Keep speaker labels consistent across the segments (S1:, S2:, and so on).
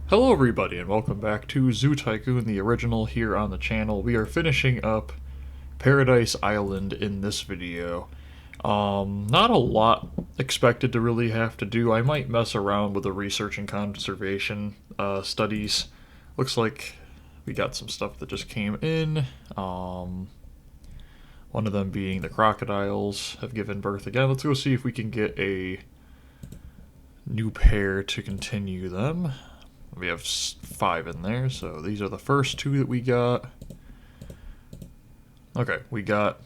S1: Hello everybody and welcome back to Zoo Tycoon, the original, here on the channel. We are finishing up Paradise Island in this video. Not a lot expected to really have to do. I might mess around with the research and conservation studies. Looks like we got some stuff that just came in. One of them being the crocodiles have given birth again. Let's go see if we can get a new pair to continue them. We have 5 in there, so these are the first 2 that we got. Okay, we got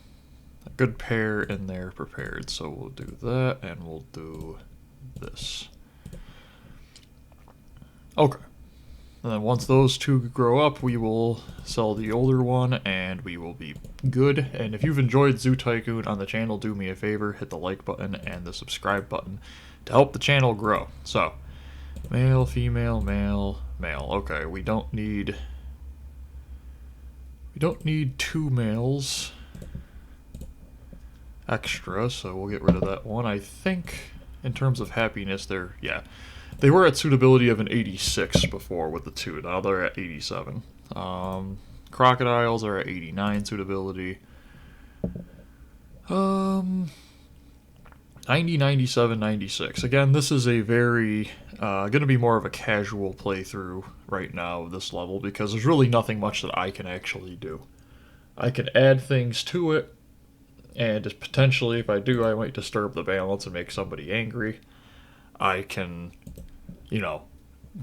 S1: a good pair in there prepared, so we'll do that, and we'll do this. Okay. And then once those 2 grow up, we will sell the older one, and we will be good. And if you've enjoyed Zoo Tycoon on the channel, do me a favor, hit the like button and the subscribe button to help the channel grow. So, male, female, male, male. Okay, we don't need 2 males extra, so we'll get rid of that one. I think in terms of happiness, they were at suitability of an 86 before with the 2. Now they're at 87. Crocodiles are at 89 suitability. 90, 97, 96. Again, this is a very, going to be more of a casual playthrough right now of this level because there's really nothing much that I can actually do. I can add things to it, and just potentially, if I do, I might disturb the balance and make somebody angry. I can,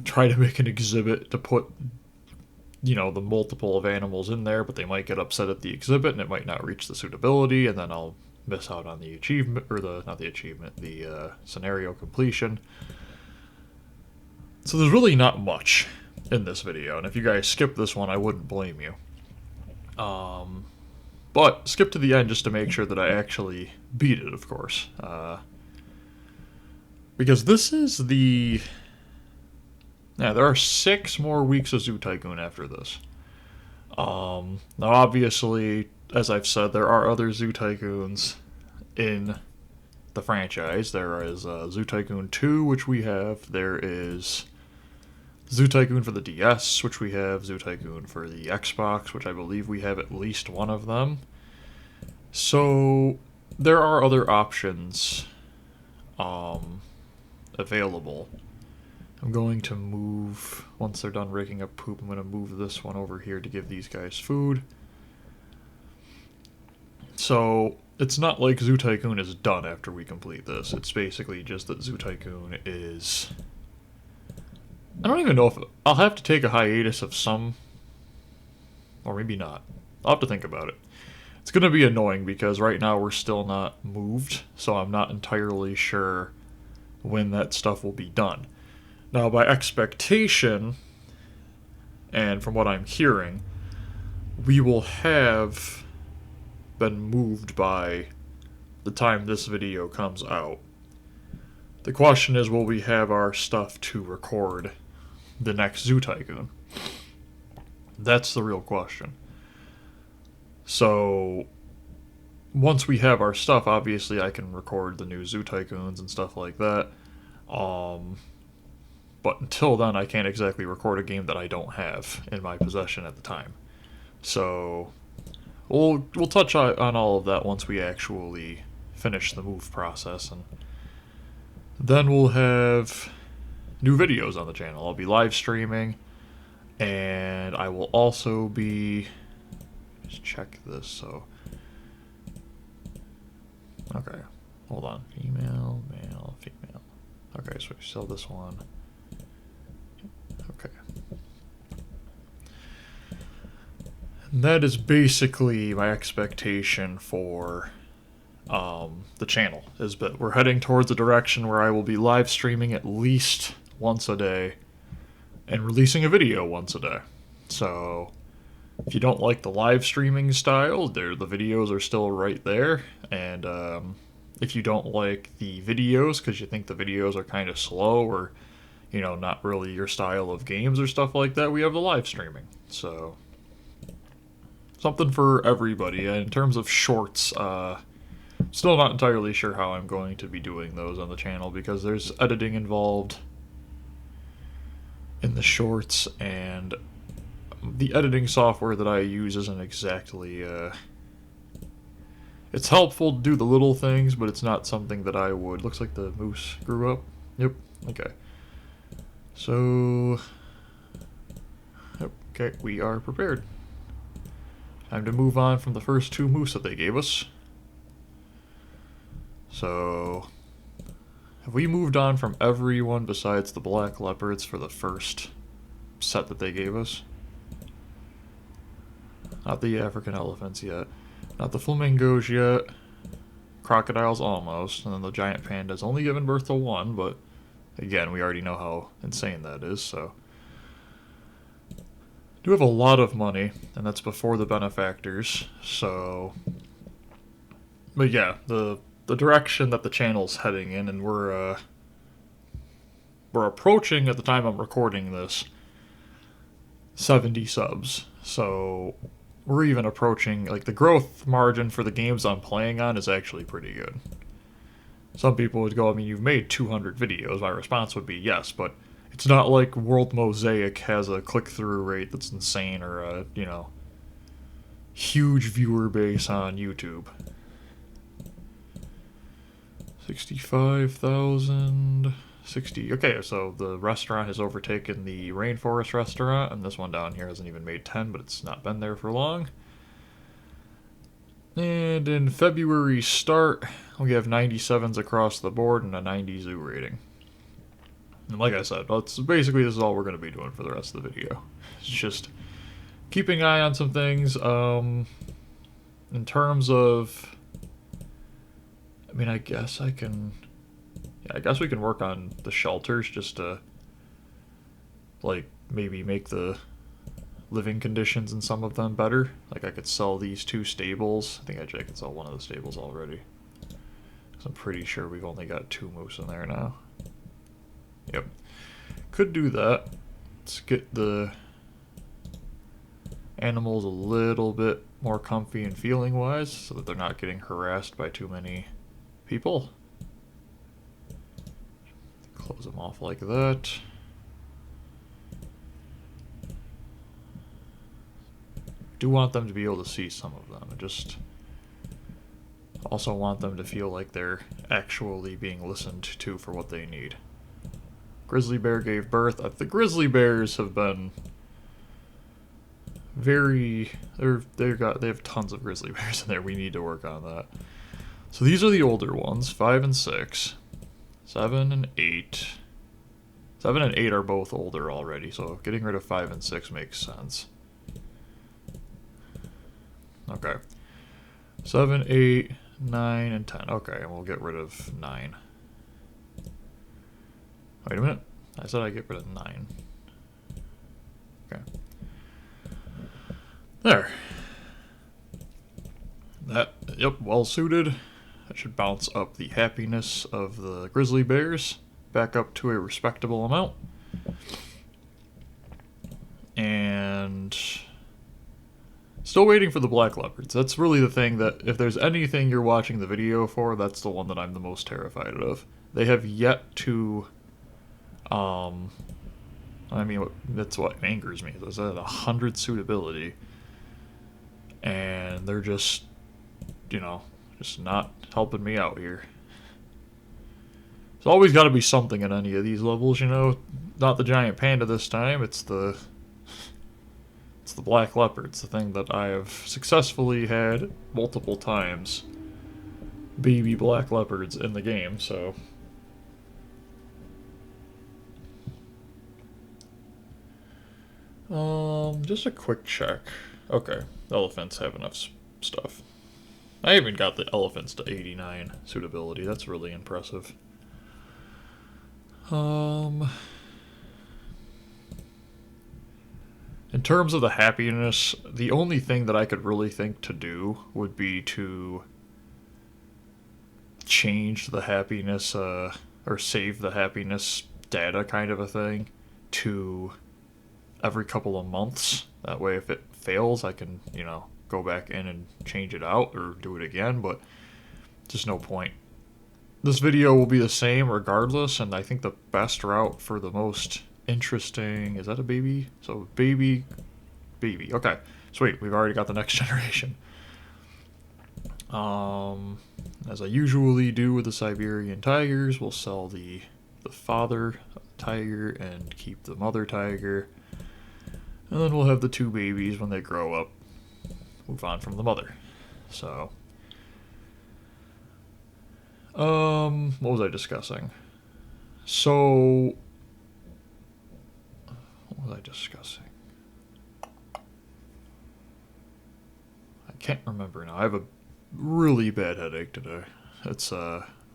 S1: try to make an exhibit to put, the multiple of animals in there, but they might get upset at the exhibit and it might not reach the suitability, and then I'll miss out on the achievement, or the scenario completion. So there's really not much in this video, and if you guys skip this one, I wouldn't blame you. But skip to the end just to make sure that I actually beat it, of course. Because this is the... Yeah, there are 6 more weeks of Zoo Tycoon after this. Now obviously, as I've said, there are other Zoo Tycoons in the franchise. There is Zoo Tycoon 2, which we have. There is Zoo Tycoon for the DS, which we have. Zoo Tycoon for the Xbox, which I believe we have at least one of them. So there are other options available. I'm going to move, once they're done raking up poop, I'm going to move this one over here to give these guys food. So it's not like Zoo Tycoon is done after we complete this. It's basically just that Zoo Tycoon is... I don't even know if... I'll have to take a hiatus of some... Or maybe not. I'll have to think about it. It's going to be annoying because right now we're still not moved, so I'm not entirely sure when that stuff will be done. Now, by expectation, and from what I'm hearing, we will have been moved by the time this video comes out. The question is, will we have our stuff to record the next Zoo Tycoon? That's the real question. So, once we have our stuff, obviously I can record the new Zoo Tycoons and stuff like that. But until then, I can't exactly record a game that I don't have in my possession at the time. So, we'll touch on all of that once we actually finish the move process, and then we'll have new videos on the channel. I'll be live streaming, and I will also be... Just check this, so... Okay, hold on. Female, male, female. Okay, so we sell this one. Okay. And that is basically my expectation for the channel, is that we're heading towards a direction where I will be live streaming at least once a day and releasing a video once a day. So if you don't like the live streaming style, the videos are still right there. And if you don't like the videos because you think the videos are kind of slow or, not really your style of games or stuff like that, we have the live streaming. So something for everybody. And in terms of shorts, still not entirely sure how I'm going to be doing those on the channel because there's editing involved. in the shorts, and the editing software that I use isn't exactly, it's helpful to do the little things, but it's not something that I would. Looks like the moose grew up. Yep, okay. So, okay, we are prepared. Time to move on from the first 2 moose that they gave us. So, have we moved on from everyone besides the black leopards for the first set that they gave us? Not the African elephants yet. Not the flamingos yet. Crocodiles almost. And then the giant panda's only given birth to 1, but again, we already know how insane that is, so. Do have a lot of money, and that's before the benefactors, so. But yeah, the direction that the channel's heading in, and we're approaching, at the time I'm recording this, 70 subs. So we're even approaching, like, the growth margin for the games I'm playing on is actually pretty good. Some people would go, I mean, you've made 200 videos. My response would be yes, but it's not like World Mosaic has a click-through rate that's insane, or a, you know, huge viewer base on YouTube. 65,000... 60. Okay, so the restaurant has overtaken the Rainforest restaurant, and this one down here hasn't even made 10, but it's not been there for long. And in February start, we have 97s across the board and a 90 zoo rating. And like I said, this is all we're going to be doing for the rest of the video. It's just keeping an eye on some things. In terms of, I mean, I guess I can... Yeah, I guess we can work on the shelters just to, like, maybe make the living conditions in some of them better. Like, I could sell these 2 stables. I think actually I could sell one of the stables already. Because I'm pretty sure we've only got 2 moose in there now. Yep. Could do that. Let's get the animals a little bit more comfy and feeling-wise, so that they're not getting harassed by too many people. Close them off like that. Do want them to be able to see some of them. I just also want them to feel like they're actually being listened to for what they need. Grizzly bear gave birth. The grizzly bears have been very... They have tons of grizzly bears in there. We need to work on that. So these are the older ones, 5 and 6. 7 and 8. 7 and 8 are both older already, so getting rid of 5 and 6 makes sense. Okay. 7, 8, 9, and 10. Okay, and we'll get rid of 9. Wait a minute. I said I'd get rid of 9. Okay. There. That, yep, well suited. That should bounce up the happiness of the grizzly bears back up to a respectable amount. And still waiting for the black leopards. That's really the thing that, if there's anything you're watching the video for, that's the one that I'm the most terrified of. They have yet to, I mean, that's what angers me. There's at 100 suitability. And they're just, you know, just not helping me out here. There's always got to be something in any of these levels, you know. Not the giant panda this time. It's the black leopard. It's the thing that I have successfully had multiple times. Baby black leopards in the game. So just a quick check. Okay, elephants have enough stuff. I even got the elephants to 89 suitability. That's really impressive. In terms of the happiness, the only thing that I could really think to do would be to change the happiness, or save the happiness data kind of a thing to every couple of months. That way if it fails, I can, you know, go back in and change it out or do it again, but just no point. This video will be the same regardless, and I think the best route for the most interesting. Is that a baby? So baby, baby. Okay, sweet. We've already got the next generation. As I usually do with the Siberian tigers, we'll sell the father tiger and keep the mother tiger. And then we'll have the two babies when they grow up move on from the mother. So, what was I discussing? So, what was I discussing? I can't remember now. I have a really bad headache today. It's,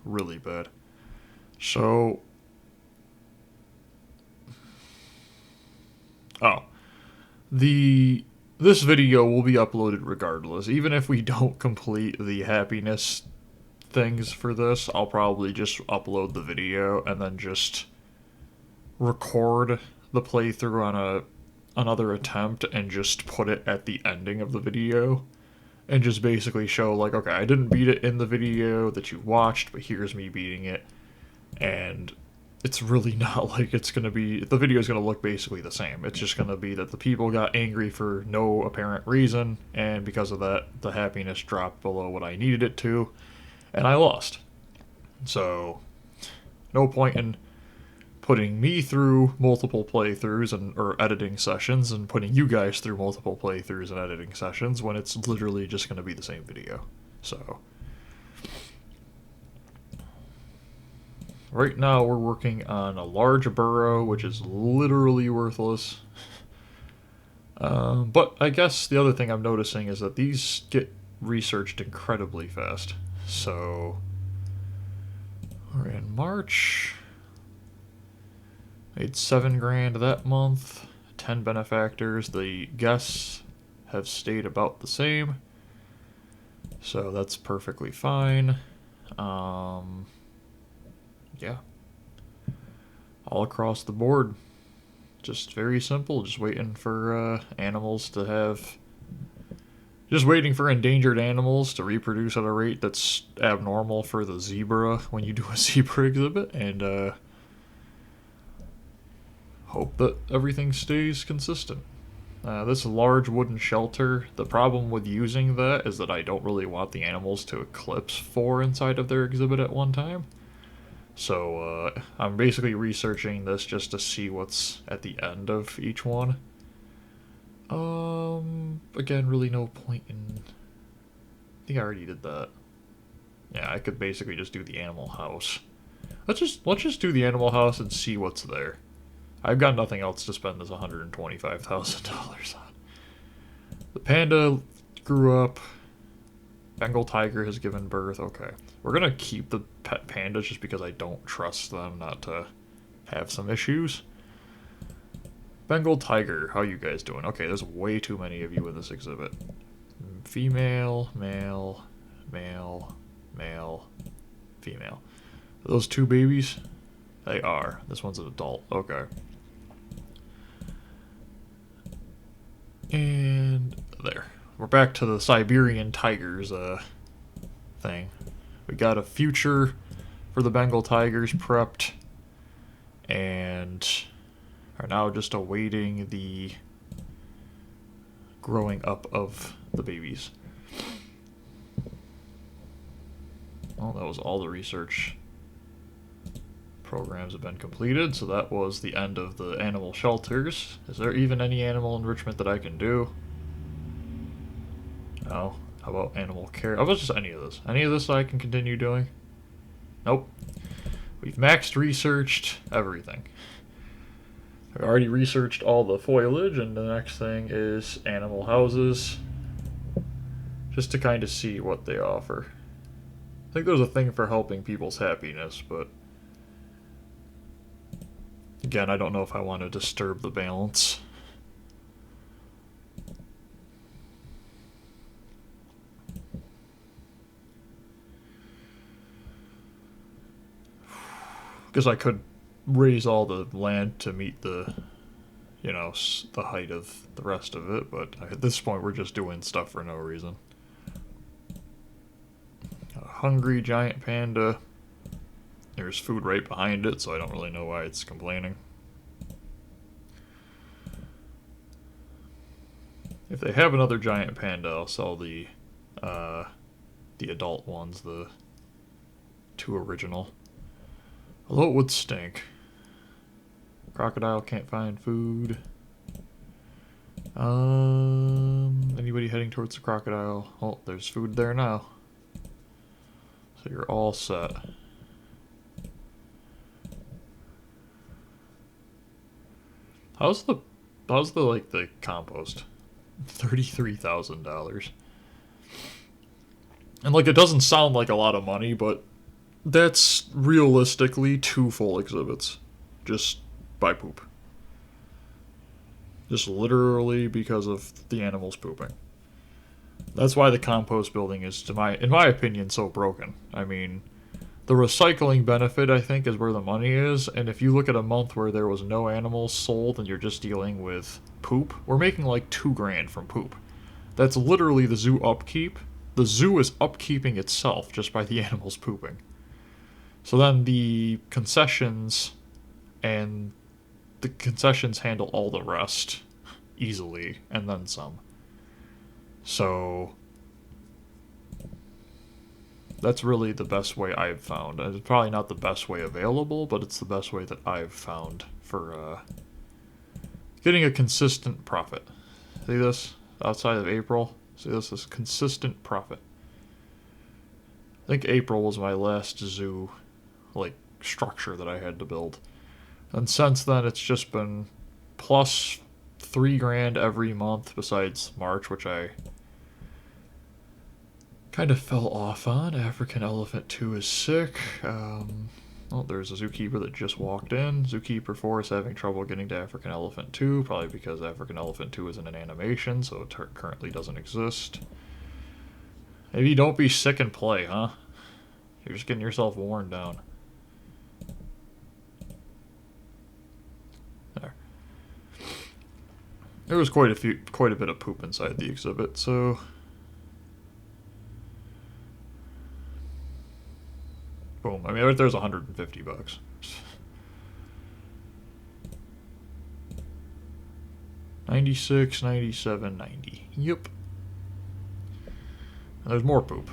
S1: really bad. So, oh, this video will be uploaded regardless. Even if we don't complete the happiness things for this, I'll probably just upload the video and then just record the playthrough on another attempt and just put it at the ending of the video and just basically show like, okay, I didn't beat it in the video that you watched, but here's me beating it. And it's really not like it's going to be, the video is going to look basically the same. It's just going to be that the people got angry for no apparent reason, and because of that, the happiness dropped below what I needed it to, and I lost. So, no point in putting me through multiple playthroughs or editing sessions and putting you guys through multiple playthroughs and editing sessions when it's literally just going to be the same video. So, right now we're working on a large burrow, which is literally worthless. But I guess the other thing I'm noticing is that these get researched incredibly fast. So, we're in March. Made $7,000 that month. 10 benefactors. The guests have stayed about the same. So that's perfectly fine. Yeah. All across the board. Just very simple. Just waiting for animals to have... Just waiting for endangered animals to reproduce at a rate that's abnormal for the zebra when you do a zebra exhibit. And, hope that everything stays consistent. This large wooden shelter, the problem with using that is that I don't really want the animals to eclipse 4 inside of their exhibit at one time. So I'm basically researching this just to see what's at the end of each one. Again, really no point in... I think I already did that. Yeah, I could basically just do the animal house. Let's just do the animal house and see what's there. I've got nothing else to spend this $125,000 on. The panda grew up. Bengal tiger has given birth. Okay. We're going to keep the pet pandas just because I don't trust them not to have some issues. Bengal tiger, how you guys doing? Okay, there's way too many of you in this exhibit. Female, male, male, male, female. Are those 2 babies? They are. This one's an adult. Okay. And there. We're back to the Siberian tigers thing. We got a future for the Bengal tigers prepped and are now just awaiting the growing up of the babies. Well, that was all the research programs have been completed, so that was the end of the animal shelters. Is there even any animal enrichment that I can do? No. How about animal care? How about just any of this? Any of this I can continue doing? Nope. We've maxed researched everything. I already researched all the foliage, and the next thing is animal houses. Just to kind of see what they offer. I think there's a thing for helping people's happiness, but again, I don't know if I want to disturb the balance. Because I could raise all the land to meet the, you know, the height of the rest of it, but at this point we're just doing stuff for no reason. A hungry giant panda. There's food right behind it, so I don't really know why it's complaining. If they have another giant panda, I'll sell the adult ones, the 2 original. Although it would stink. Crocodile can't find food. Anybody heading towards the crocodile? Oh, there's food there now. So you're all set. How's the like the compost? $33,000. And like it doesn't sound like a lot of money, but that's realistically 2 full exhibits. Just by poop. Just literally because of the animals pooping. That's why the compost building is, in my opinion, so broken. I mean, the recycling benefit, I think, is where the money is, and if you look at a month where there was no animals sold and you're just dealing with poop, we're making like $2,000 from poop. That's literally the zoo upkeep. The zoo is upkeeping itself just by the animals pooping. So then the concessions handle all the rest easily, and then some. So that's really the best way I've found. It's probably not the best way available, but it's the best way that I've found for getting a consistent profit. See this? Outside of April? See this is consistent profit. I think April was my last zoo, like, structure that I had to build. And since then, it's just been plus $3,000 every month, besides March, which I kind of fell off on. African Elephant 2 is sick. Oh, there's a zookeeper that just walked in. Zookeeper 4 is having trouble getting to African Elephant 2, probably because African Elephant 2 isn't an animation, so it currently doesn't exist. Maybe don't be sick and play, huh? You're just getting yourself worn down. There. There was quite a bit of poop inside the exhibit, so boom. I mean, right there's $150. $96, $97, $90. Yep. And there's more poop.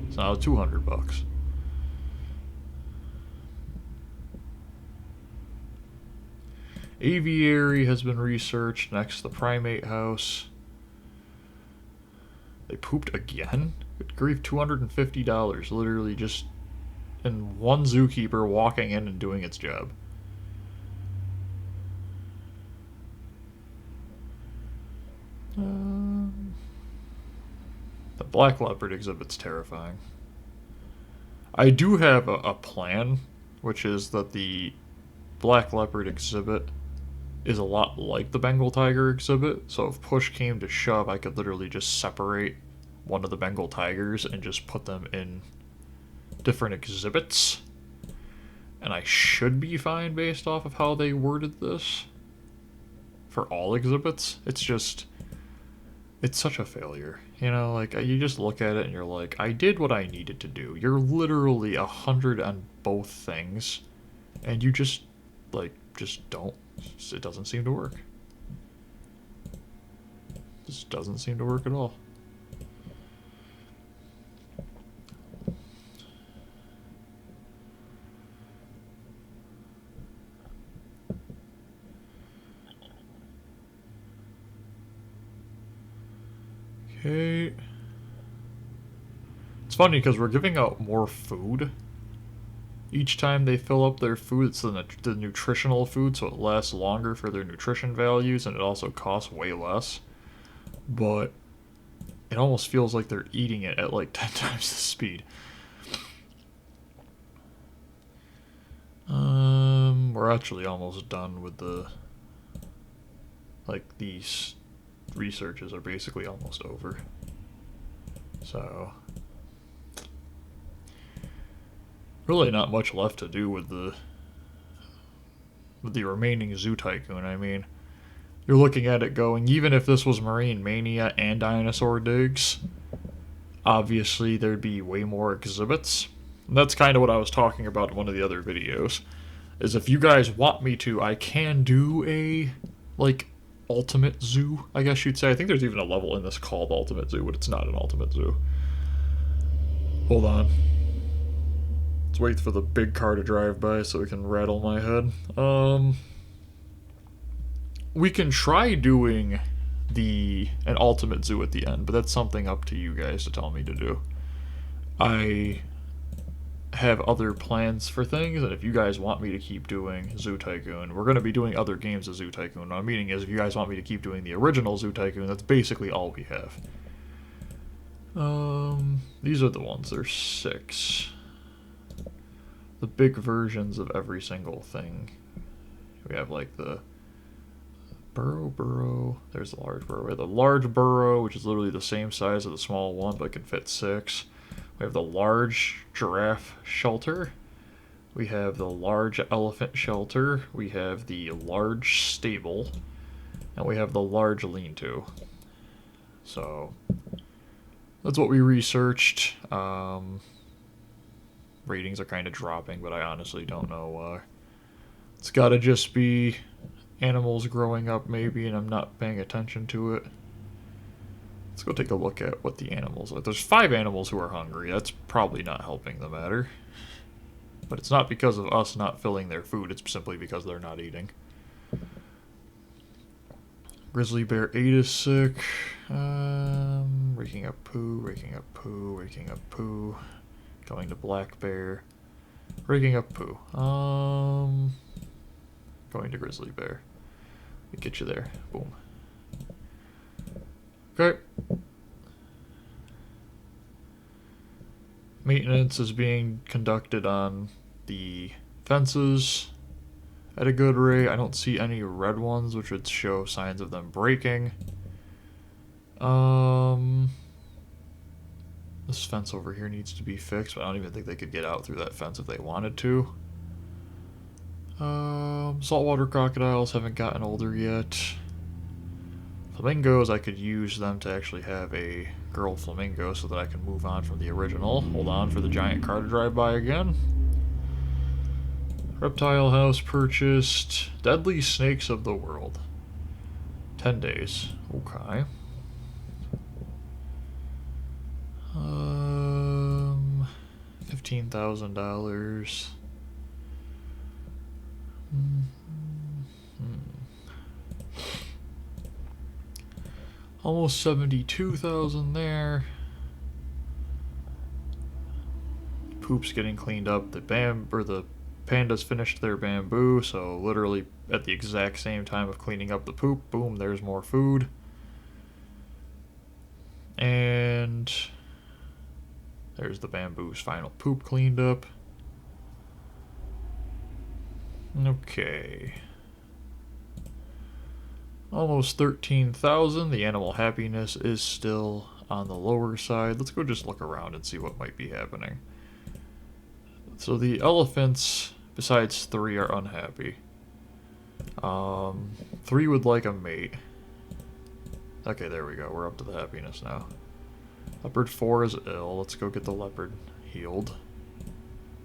S1: It's now $200. Aviary has been researched next to the primate house. They pooped again? Good grief, $250. Literally just in one zookeeper walking in and doing its job. The black leopard exhibit's terrifying. I do have a plan, which is that the black leopard exhibit is a lot like the Bengal tiger exhibit, so if push came to shove, I could literally just separate one of the Bengal tigers and just put them in different exhibits. And I should be fine based off of how they worded this for all exhibits. It's just, it's such a failure. You know, like, you just look at it and you're like, I did what I needed to do. You're literally 100 on both things, and you just, like, just don't. It doesn't seem to work. It just doesn't seem to work at all. Okay. It's funny because we're giving out more food. Each time they fill up their food, it's the nutritional food, so it lasts longer for their nutrition values, and it also costs way less. But it almost feels like they're eating it at like 10 times the speed. We're actually almost done with the... Like, these researches are basically almost over. So... really not much left to do with the remaining Zoo Tycoon. I mean, you're looking at it going, even if this was Marine Mania and Dinosaur Digs, obviously there'd be way more exhibits. And that's kind of what I was talking about in one of the other videos, is if you guys want me to, I can do a, like, ultimate zoo, I guess you'd say. I think there's even a level in this called Ultimate Zoo, but it's not an ultimate zoo. Hold on. Let's wait for the big car to drive by so we can rattle my head. We can try doing an ultimate zoo at the end, but that's something up to you guys to tell me to do. I have other plans for things, and if you guys want me to keep doing Zoo Tycoon, we're going to be doing other games of Zoo Tycoon. What I'm meaning is, if you guys want me to keep doing the original Zoo Tycoon, that's basically all we have. These are the ones. There's 6. The big versions of every single thing. We have like the burrow. There's the large burrow. We have the large burrow, which is literally the same size as the small one, but can fit 6. We have the large giraffe shelter. We have the large elephant shelter. We have the large stable. And we have the large lean-to. So, that's what we researched. Ratings are kind of dropping, but I honestly don't know why. It's gotta just be animals growing up, maybe, and I'm not paying attention to it. Let's go take a look at what the animals are. There's 5 animals who are hungry. That's probably not helping the matter. But it's not because of us not filling their food. It's simply because they're not eating. Grizzly bear 8 is sick. Raking up poo, raking up poo, raking up poo. Going to black bear. Raking up poo. Going to grizzly bear. We get you there. Boom. Okay. Maintenance is being conducted on the fences at a good rate. I don't see any red ones, which would show signs of them breaking. This fence over here needs to be fixed, but I don't even think they could get out through that fence if they wanted to. Saltwater crocodiles haven't gotten older yet. Flamingos, I could use them to actually have a girl flamingo so that I can move on from the original. Hold on for the giant car to drive by again. Reptile house purchased. Deadly snakes of the world. 10 days. Okay. $15,000. Almost 72,000 there. Poop's getting cleaned up. The pandas finished their bamboo, so literally at the exact same time of cleaning up the poop, boom, there's more food. And there's the bamboo's final poop cleaned up. Okay. Almost 13,000. The animal happiness is still on the lower side. Let's go just look around and see what might be happening. So the elephants, besides 3, are unhappy. 3 would like a mate. Okay, there we go. We're up to the happiness now. Leopard 4 is ill. Let's go get the leopard healed.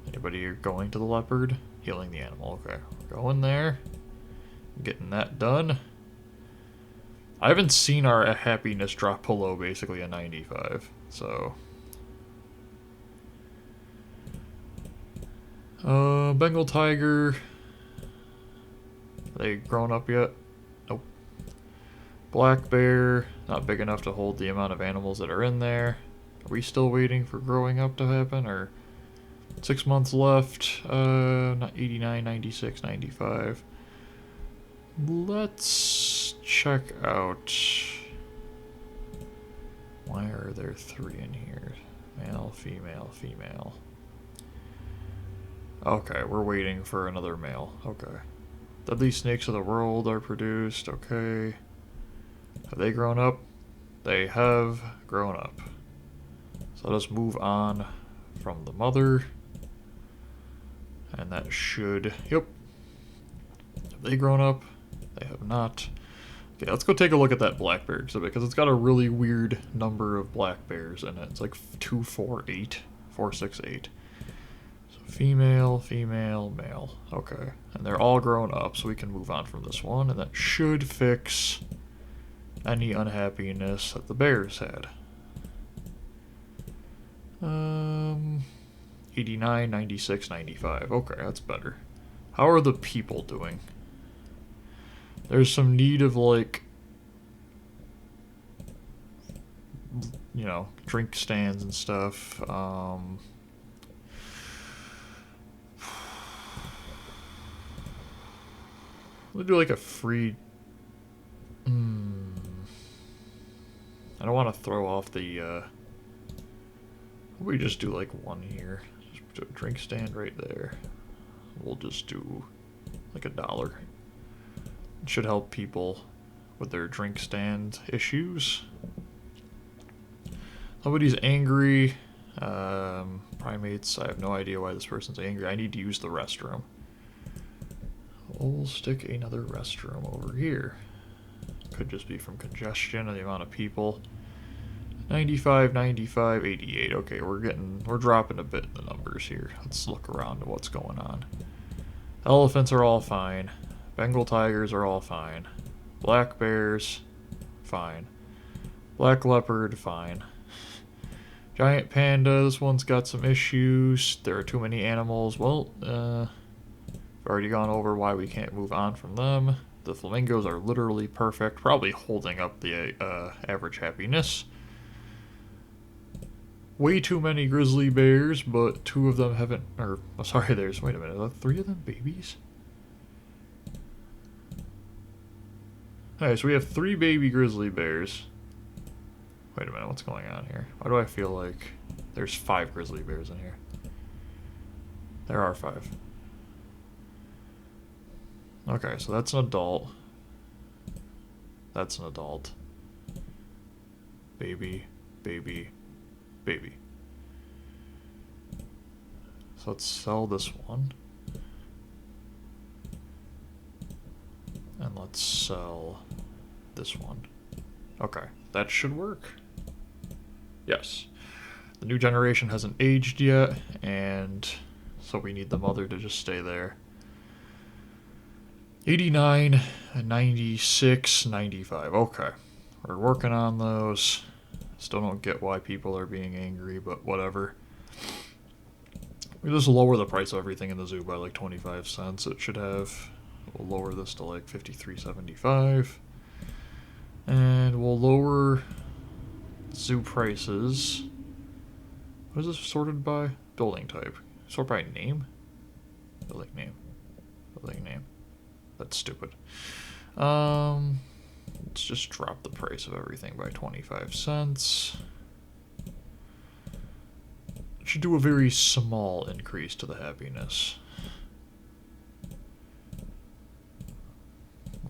S1: Anybody going to the leopard? Healing the animal. Okay, we're going there. Getting that done. I haven't seen our happiness drop below basically a 95, so... Bengal tiger. Are they grown up yet? Nope. Black bear. Not big enough to hold the amount of animals that are in there. Are we still waiting for growing up to happen, or... 6 months left. Not 89, 96, 95. Let's check out... Why are there 3 in here? Male, female, female. Okay, we're waiting for another male. Okay. Deadly snakes of the world are produced. Okay. Have they grown up? They have grown up. So let us move on from the mother. And that should... Yep. Have they grown up? They have not. Okay, let's go take a look at that black bear exhibit, because it's got a really weird number of black bears in it. It's like 248. 468. So female, female, male. Okay. And they're all grown up, so we can move on from this one. And that should fix any unhappiness that the bears had. 89, 96, 95. Okay, that's better. How are the people doing? There's some need of, like, you know, drink stands and stuff. We'll do like a free... I don't want to throw off the... we just do like one here. Just put a drink stand right there. We'll just do like $1. It should help people with their drink stand issues. Nobody's angry. Primates, I have no idea why this person's angry. I need to use the restroom. We'll stick another restroom over here. Could just be from congestion and the amount of people. 95, 95, 88. Okay, we're dropping a bit in the numbers here. Let's look around at what's going on. Elephants are all fine. Bengal tigers are all fine. Black bears, fine. Black leopard, fine. Giant panda, this one's got some issues. There are too many animals. Well, we've already gone over why we can't move on from them. The flamingos are literally perfect, probably holding up the average happiness. Way too many grizzly bears, but 2 of them haven't, or, oh, sorry, wait a minute, are 3 of them babies? Alright, so we have 3 baby grizzly bears. Wait a minute, what's going on here? Why do I feel like there's 5 grizzly bears in here? There are 5. Okay, so that's an adult. That's an adult. Baby, baby, baby. So let's sell this one. And let's sell this one. Okay, that should work. Yes. The new generation hasn't aged yet, and so we need the mother to just stay there. 89, 96, 95. Okay. We're working on those. Still don't get why people are being angry, but whatever. We just lower the price of everything in the zoo by like 25 cents. It should have. We'll lower this to like 53.75. And we'll lower zoo prices. What is this sorted by? Building type. Sort by name? Building name. Building name. That's stupid. Let's just drop the price of everything by 25 cents. It should do a very small increase to the happiness.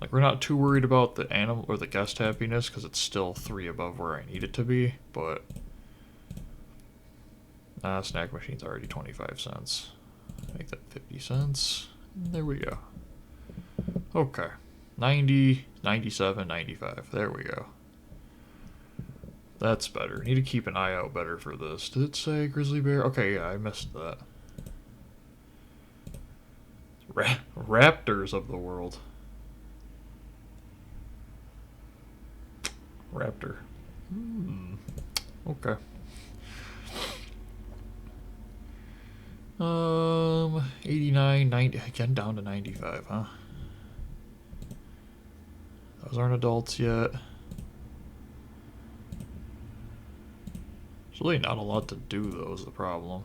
S1: Like, we're not too worried about the animal or the guest happiness because it's still 3 above where I need it to be, but snack machine's already 25 cents. Make that 50 cents. There we go. Okay. 90, 97, 95. There we go. That's better. Need to keep an eye out better for this. Did it say grizzly bear? Okay, yeah, I missed that. Raptors of the world. Raptor. Okay. 89, 90, again down to 95, huh? Those aren't adults yet. There's really not a lot to do, though, is the problem.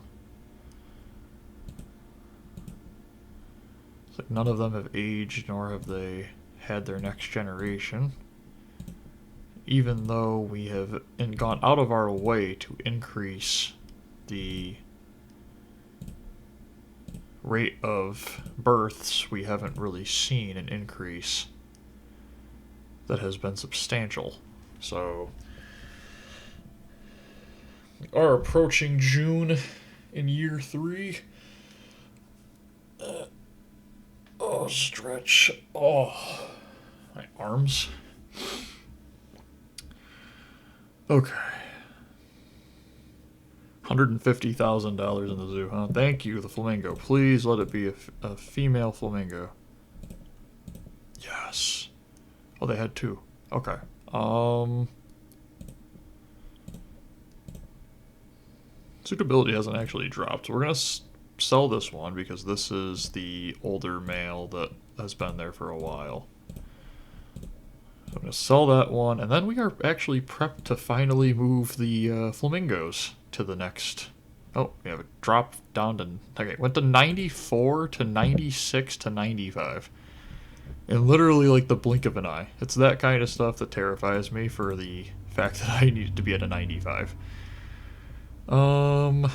S1: It's like none of them have aged, nor have they had their next generation. Even though we have gone out of our way to increase the rate of births, we haven't really seen an increase that has been substantial. So we are approaching June in year 3. Oh, stretch. Oh, my arms. Okay. $150,000 in the zoo, huh? Thank you, the flamingo. Please let it be a female flamingo. Yes. Oh, they had 2. Okay. Suitability hasn't actually dropped. So we're going to sell this one because this is the older male that has been there for a while. So I'm going to sell that one, and then we are actually prepped to finally move the flamingos to the next. Oh, we have it dropped down to. Okay, went to 94 to 96 to 95. In literally like the blink of an eye. It's that kind of stuff that terrifies me for the fact that I needed to be at a 95. Other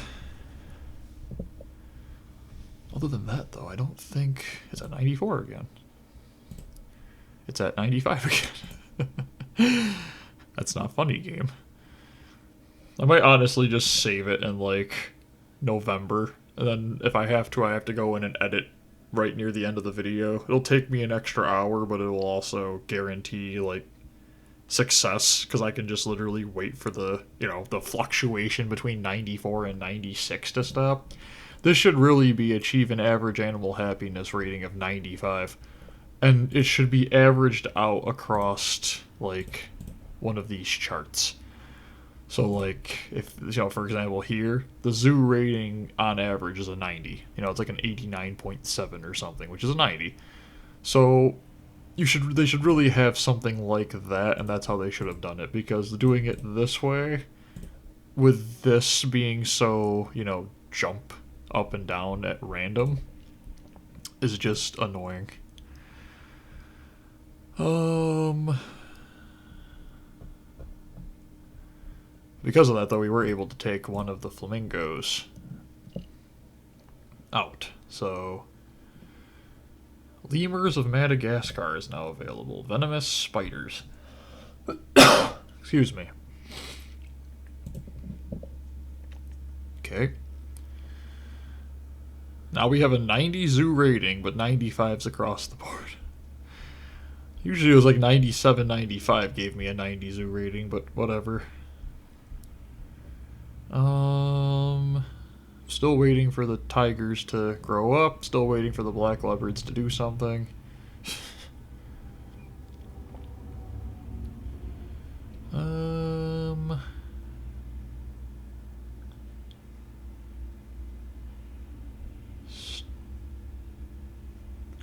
S1: than that, though, I don't think it's at 94 again. It's at 95 again. That's not funny, game. I might honestly just save it in, like, November. And then if I have to go in and edit right near the end of the video. It'll take me an extra hour, but it will also guarantee, like, success, because I can just literally wait for the, the fluctuation between 94 and 96 to stop. This should really be achieve an average animal happiness rating of 95. And it should be averaged out across, like, one of these charts. So, like, if, for example, here, the zoo rating on average is a 90. It's like an 89.7 or something, which is a 90. So, they should really have something like that, and that's how they should have done it, because doing it this way, with this being so, jump up and down at random, is just annoying. Because of that, though, we were able to take one of the flamingos out. So, lemurs of Madagascar is now available. Venomous spiders. Excuse me. Okay. Now we have a 90 zoo rating, but 95's across the board. Usually it was like 97, 95 gave me a 90 zoo rating, but whatever. Still waiting for the tigers to grow up. Still waiting for the black leopards to do something.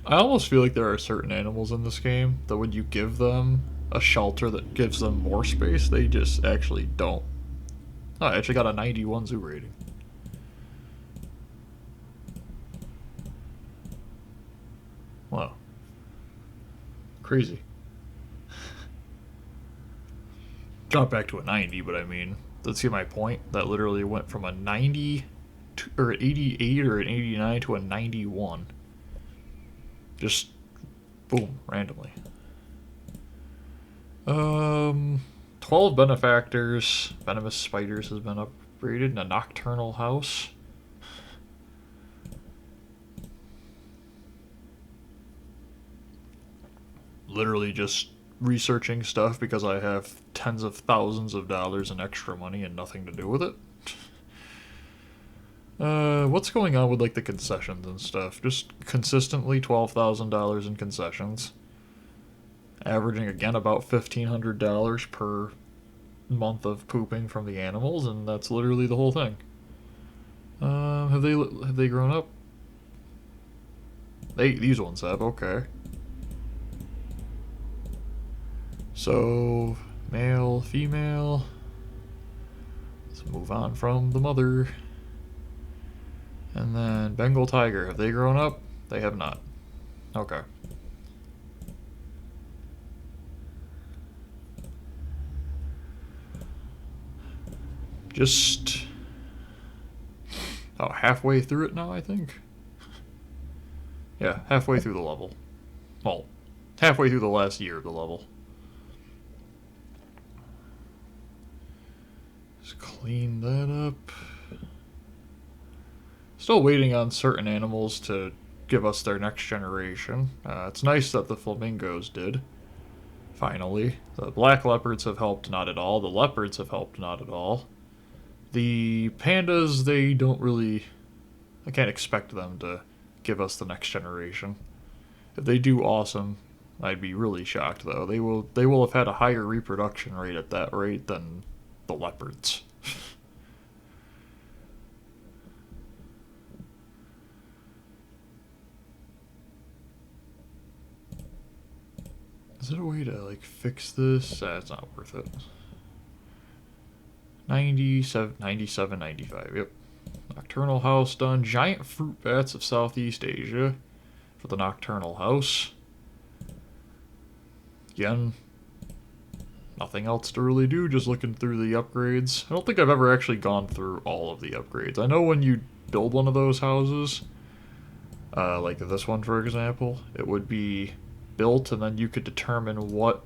S1: I almost feel like there are certain animals in this game that when you give them a shelter that gives them more space, they just actually don't. Oh, I actually got a 91 zoo rating. Wow. Crazy. Dropped back to a 90, but I mean, let's get my point. That literally went from a 90 or 88 or an 89 to a 91. Just boom, randomly. 12 benefactors. Venomous spiders has been upgraded in a nocturnal house. Literally just researching stuff because I have tens of thousands of dollars in extra money and nothing to do with it. What's going on with, like, the concessions and stuff? Just consistently $12,000 in concessions. Averaging, again, about $1,500 per month of pooping from the animals, and that's literally the whole thing. Have they grown up? These ones have, okay. So, male, female. Let's move on from the mother. And then Bengal tiger. Have they grown up? They have not. Okay. Just halfway through it now, I think. Yeah, halfway through the level. Well, halfway through the last year of the level. Just clean that up. Still waiting on certain animals to give us their next generation. It's nice that the flamingos did. Finally. The black leopards have helped not at all. The leopards have helped not at all. The pandas, they don't really... I can't expect them to give us the next generation. If they do, awesome. I'd be really shocked though. They will have had a higher reproduction rate at that rate than the leopards. Is there a way to like fix this? That's not worth it. 97, 97, 95. Yep. Nocturnal house done. Giant fruit bats of Southeast Asia for the nocturnal house. Again, nothing else to really do, just looking through the upgrades. I don't think I've ever actually gone through all of the upgrades. I know when you build one of those houses, like this one for example, it would be built and then you could determine what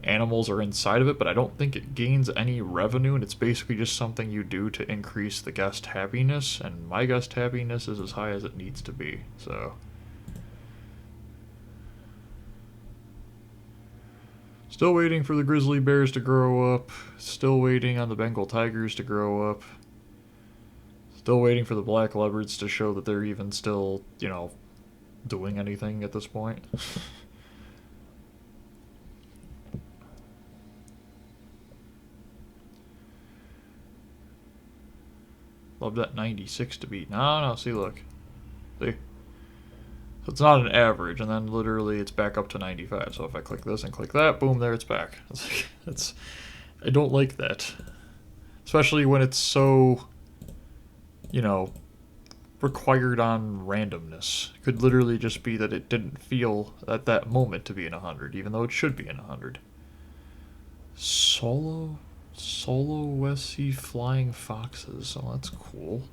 S1: animals are inside of it, but I don't think it gains any revenue, and it's basically just something you do to increase the guest happiness, and my guest happiness is as high as it needs to be, so. Still waiting for the grizzly bears to grow up, still waiting on the Bengal tigers to grow up, still waiting for the black leopards to show that they're even still, you know, doing anything at this point. Love that 96 to beat. No, see, look. See? So it's not an average, and then literally it's back up to 95. So if I click this and click that, boom, there it's back. I don't like that. Especially when it's so, you know, required on randomness. It could literally just be that it didn't feel at that moment to be in 100, even though it should be in 100. Solo Wessie Flying Foxes. Oh, that's cool.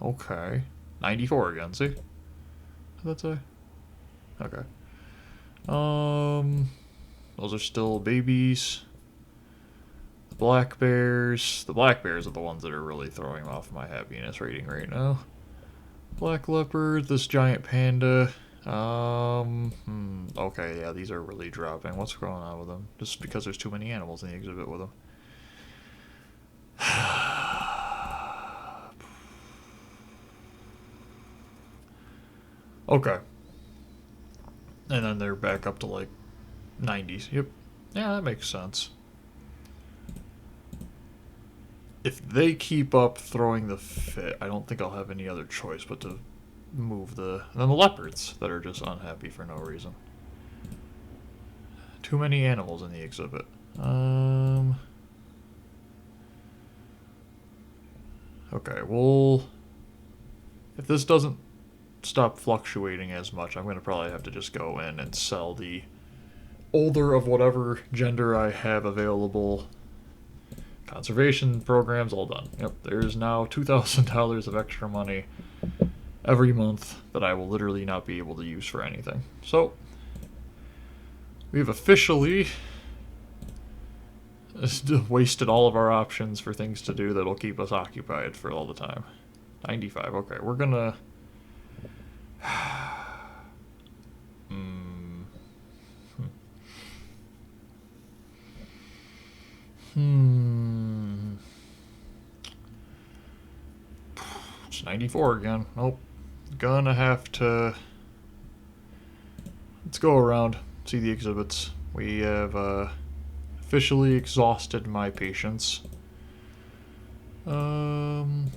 S1: Okay. 94 again, see? What'd that say? Okay. Those are still babies. The black bears. The black bears are the ones that are really throwing off my happiness rating right now. Black leopard, this giant panda. Okay, yeah, these are really dropping. What's going on with them? Just because there's too many animals in the exhibit with them. Okay. And then they're back up to like 90s. Yep. Yeah, that makes sense. If they keep up throwing the fit, I don't think I'll have any other choice but to move the... And then the leopards that are just unhappy for no reason. Too many animals in the exhibit. Okay, well... If this doesn't stop fluctuating as much, I'm going to probably have to just go in and sell the older of whatever gender I have available. Conservation programs all done. Yep, there's now $2,000 of extra money every month that I will literally not be able to use for anything. So, we've officially wasted all of our options for things to do that'll keep us occupied for all the time. 95, okay, we're gonna... It's 94 again. Nope. Gonna have to... Let's go around, see the exhibits. We have officially exhausted my patience.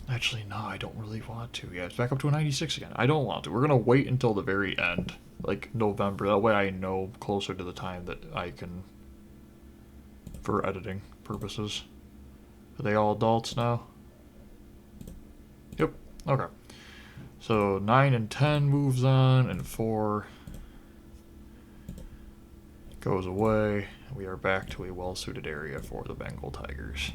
S1: Actually, no, I don't really want to. Yeah, it's back up to a 96 again. I don't want to. We're gonna wait until the very end, like November. That way I know closer to the time that I can, for editing purposes. Are they all adults now? Yep. Okay. So 9 and 10 moves on, and 4 goes away. We are back to a well-suited area for the Bengal tigers.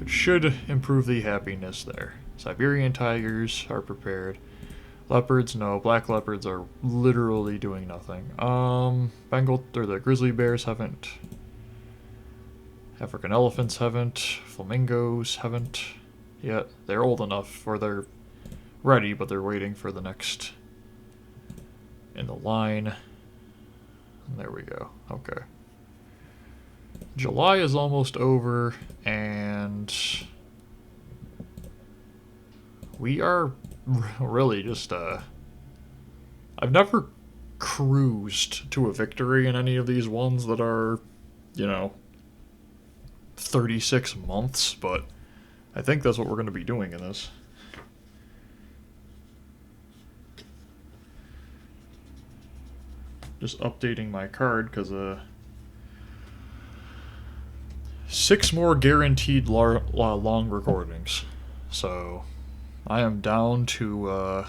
S1: It should improve the happiness there. Siberian tigers are prepared. Leopards, no. Black leopards are literally doing nothing. The grizzly bears haven't. African elephants haven't. Flamingos haven't yet. They're old enough, or they're ready, but they're waiting for the next in the line. And there we go. Okay. July is almost over, and we are really just I've never cruised to a victory in any of these ones that are, you know, 36 months, but I think that's what we're going to be doing in this. Just updating my card because 6 more guaranteed long recordings. So I am down to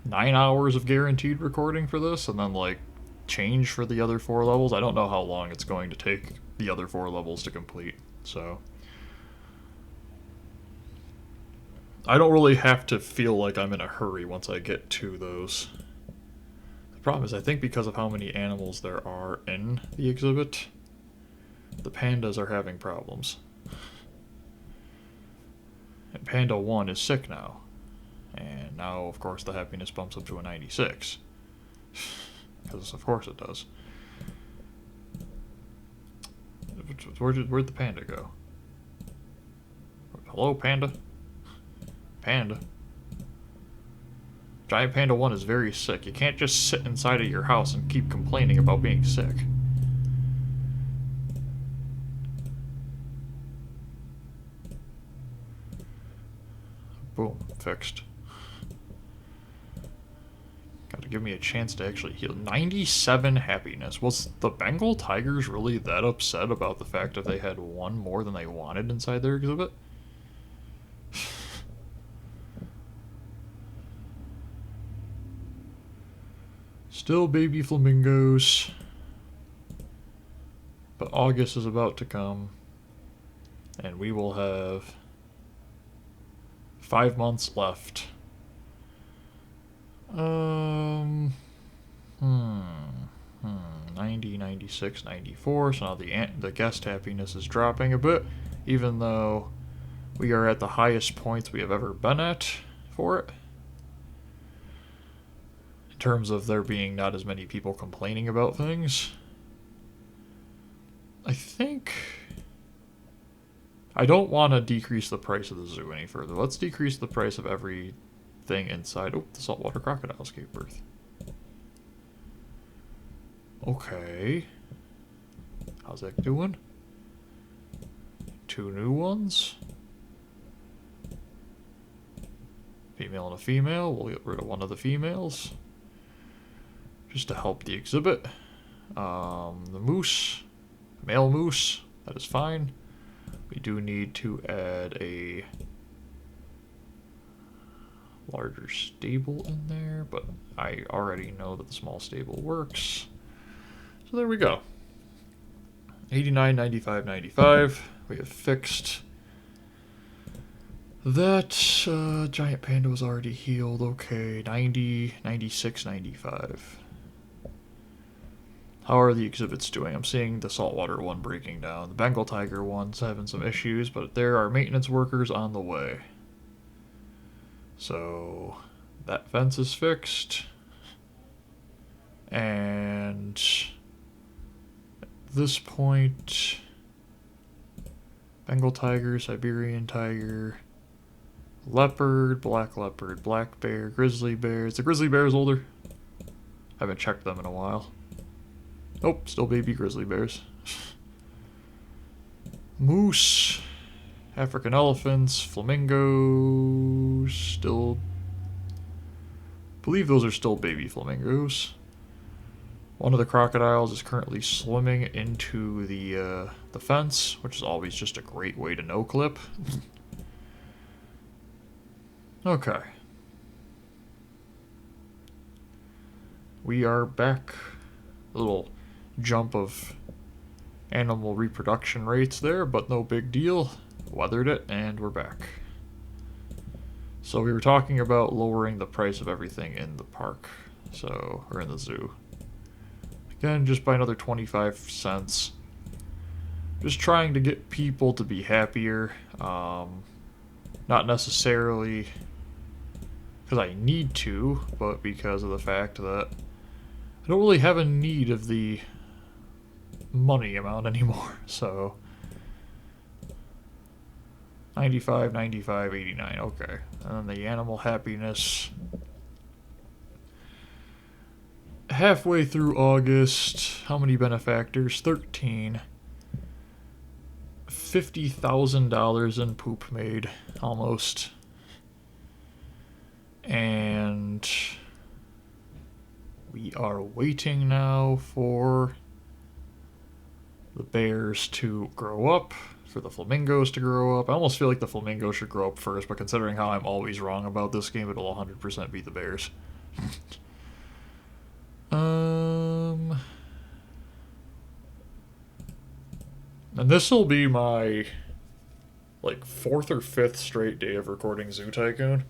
S1: 9 hours of guaranteed recording for this, and then like change for the other 4 levels. I don't know how long it's going to take the other 4 levels to complete. So I don't really have to feel like I'm in a hurry once I get to those. The problem is, I think because of how many animals there are in the exhibit, the pandas are having problems. And Panda 1 is sick now. And now, of course, the happiness bumps up to a 96. Because, of course, it does. Where'd the panda go? Hello, panda? Panda? Giant Panda 1 is very sick. You can't just sit inside of your house and keep complaining about being sick. Boom. Fixed. Gotta give me a chance to actually heal. 97 happiness. Was the Bengal tigers really that upset about the fact that they had 1 more than they wanted inside their exhibit? Still baby flamingos. But August is about to come. And we will have 5 months left. 90, 96, 94. So now the guest happiness is dropping a bit, even though we are at the highest points we have ever been at for it. In terms of there being not as many people complaining about things. I think I don't want to decrease the price of the zoo any further. Let's decrease the price of everything inside. Oh, the saltwater crocodiles gave birth. Okay. How's that doing? 2 new ones. Female and a female. We'll get rid of one of the females. Just to help the exhibit. The moose. Male moose. That is fine. We do need to add a larger stable in there, but I already know that the small stable works. So there we go. 89, 95, 95. We have fixed that. Giant panda was already healed. Okay, 90, 96, 95. How are the exhibits doing? I'm seeing the saltwater one breaking down. The Bengal tiger one's having some issues, but there are maintenance workers on the way. So that fence is fixed. And at this point, Bengal tiger, Siberian tiger, leopard, black bear, grizzly bear. Is the grizzly bears older? I haven't checked them in a while. Nope, still baby grizzly bears. Moose, African elephants, flamingos, still... I believe those are still baby flamingos. One of the crocodiles is currently swimming into the fence, which is always just a great way to no-clip. Okay. We are back. A little jump of animal reproduction rates there, but no big deal. Weathered it, and we're back. So we were talking about lowering the price of everything in the park, or in the zoo. Again, just by another 25 cents. Just trying to get people to be happier. Not necessarily because I need to, but because of the fact that I don't really have a need of the money amount anymore, so 95, 95, 89, okay. And then the animal happiness halfway through August. How many benefactors? 13. $50,000 in poop made, almost. And we are waiting now for the bears to grow up, for the flamingos to grow up. I almost feel like the flamingos should grow up first, but considering how I'm always wrong about this game, it'll 100% be the bears. And this will be my, like, 4th or 5th straight day of recording Zoo Tycoon.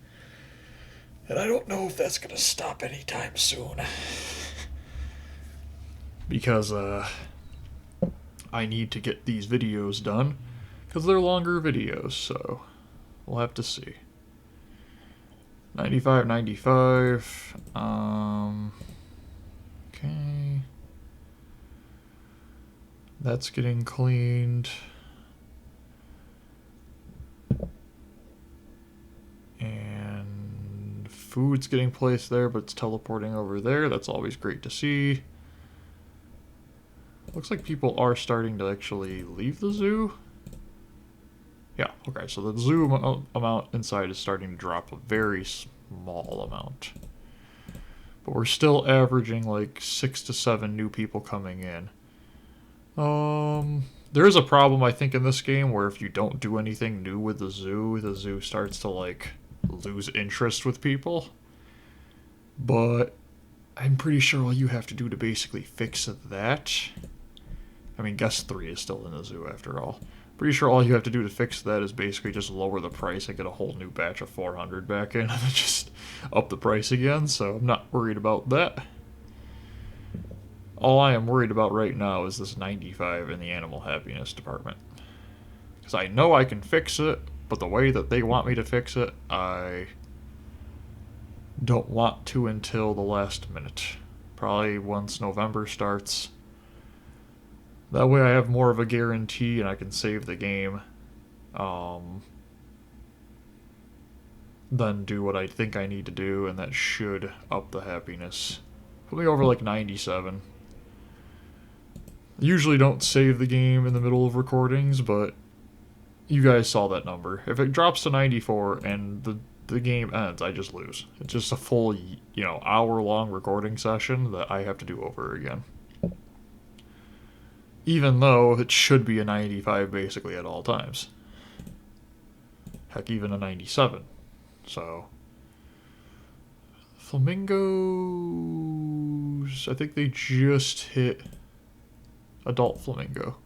S1: And I don't know if that's going to stop anytime soon. Because, I need to get these videos done. Because they're longer videos, so we'll have to see. 95, 95. Okay. That's getting cleaned. And food's getting placed there, but it's teleporting over there. That's always great to see. Looks like people are starting to actually leave the zoo. Yeah, okay, so the zoo amount inside is starting to drop a very small amount. But we're still averaging like 6 to 7 new people coming in. There is a problem, I think, in this game where if you don't do anything new with the zoo starts to, like, lose interest with people. But I'm pretty sure all you have to do to basically fix that... I mean, guest 3 is still in the zoo after all. Pretty sure all you have to do to fix that is basically just lower the price and get a whole new batch of 400 back in, and then just up the price again, so I'm not worried about that. All I am worried about right now is this 95 in the animal happiness department. Because I know I can fix it, but the way that they want me to fix it, I don't want to until the last minute. Probably once November starts. That way I have more of a guarantee and I can save the game. Then do what I think I need to do, and that should up the happiness. Put me over like 97. Usually don't save the game in the middle of recordings, but you guys saw that number. If it drops to 94 and the game ends, I just lose. It's just a full, hour-long recording session that I have to do over again. Even though it should be a 95 basically at all times. Heck, even a 97. So, flamingos, I think they just hit adult flamingo.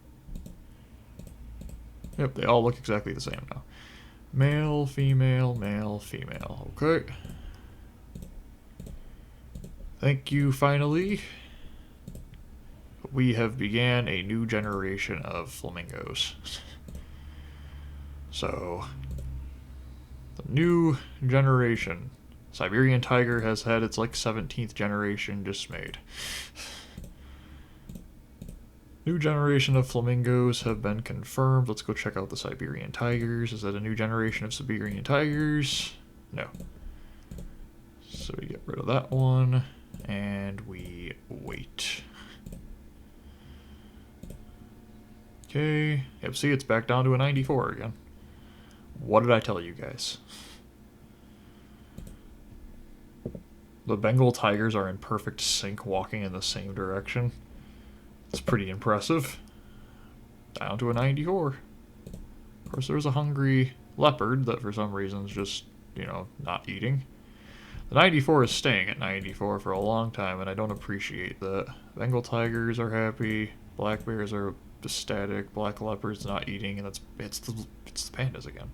S1: Yep, they all look exactly the same now. Male, female, male, female. Okay. Thank you, finally. We have began a new generation of flamingos. So, the new generation. Siberian tiger has had its, 17th generation just made. New generation of flamingos have been confirmed. Let's go check out the Siberian tigers. Is that a new generation of Siberian tigers? No. So we get rid of that one, and we wait. Okay. Yep, see, it's back down to a 94 again. What did I tell you guys? The Bengal tigers are in perfect sync, walking in the same direction. It's pretty impressive. Down to a 94. Of course, there's a hungry leopard that for some reason is just, not eating. The 94 is staying at 94 for a long time, and I don't appreciate that. Bengal tigers are happy. Black bears are static. Black leopards not eating, and it's the pandas again.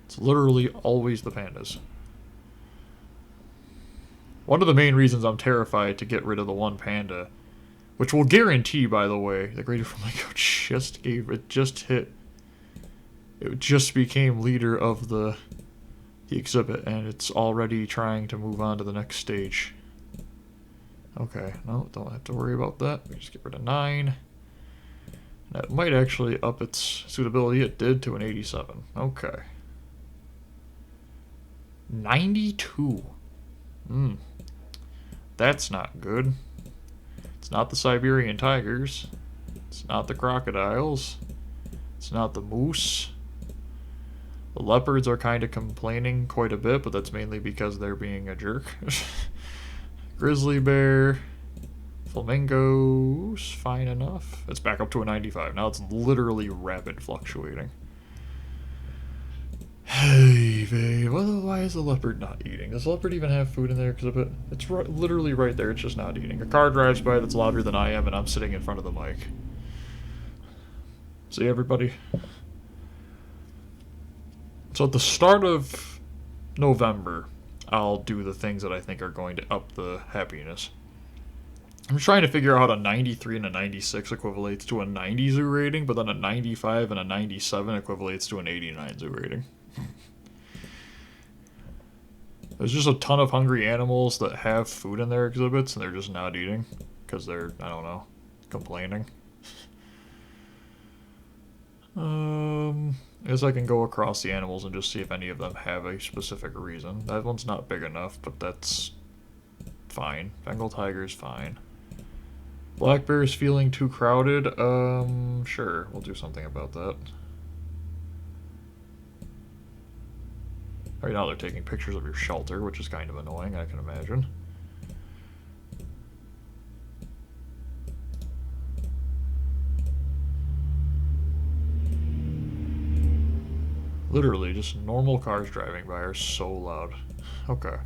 S1: It's literally always the pandas. One of the main reasons I'm terrified to get rid of the one panda, which will guarantee, by the way, the greater flamingo it just became leader of the exhibit, and it's already trying to move on to the next stage. Okay, no, don't have to worry about that. We just get rid of 9. That might actually up its suitability. It did to an 87. Okay. 92. That's not good. It's not the Siberian tigers. It's not the crocodiles. It's not the moose. The leopards are kind of complaining quite a bit, but that's mainly because they're being a jerk. Grizzly bear. Flamingos. Fine enough. It's back up to a 95. Now it's literally rapid fluctuating. Hey, babe. Why is the leopard not eating? Does the leopard even have food in there? Because it's literally right there. It's just not eating. A car drives by that's louder than I am, and I'm sitting in front of the mic. See, everybody? So at the start of November, I'll do the things that I think are going to up the happiness. I'm trying to figure out how a 93 and a 96 equivalates to a 90 zoo rating, but then a 95 and a 97 equivalates to an 89 zoo rating. There's just a ton of hungry animals that have food in their exhibits, and they're just not eating because they're, I don't know, complaining. I guess I can go across the animals and just see if any of them have a specific reason. That one's not big enough, but that's fine. Bengal tiger's fine. Black bear is feeling too crowded. Sure, we'll do something about that. Right now they're taking pictures of your shelter, which is kind of annoying, I can imagine. Literally, just normal cars driving by are so loud. Okay.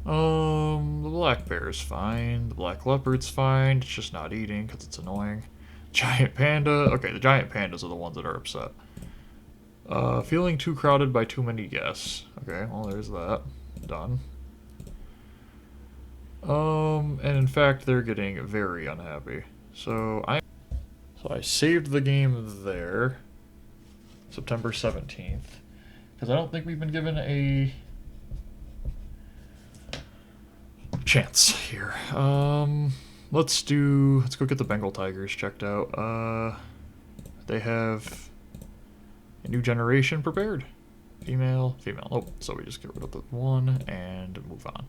S1: The black bear is fine. The black leopard's fine. It's just not eating because it's annoying. Giant panda. Okay, the giant pandas are the ones that are upset. Feeling too crowded by too many guests. Okay, well, there's that. Done. And in fact, they're getting very unhappy. So I saved the game there. September 17th. Because I don't think we've been given a chance here. Let's go get the Bengal tigers checked out. They have a new generation prepared. Female. Oh, so we just get rid of the one and move on.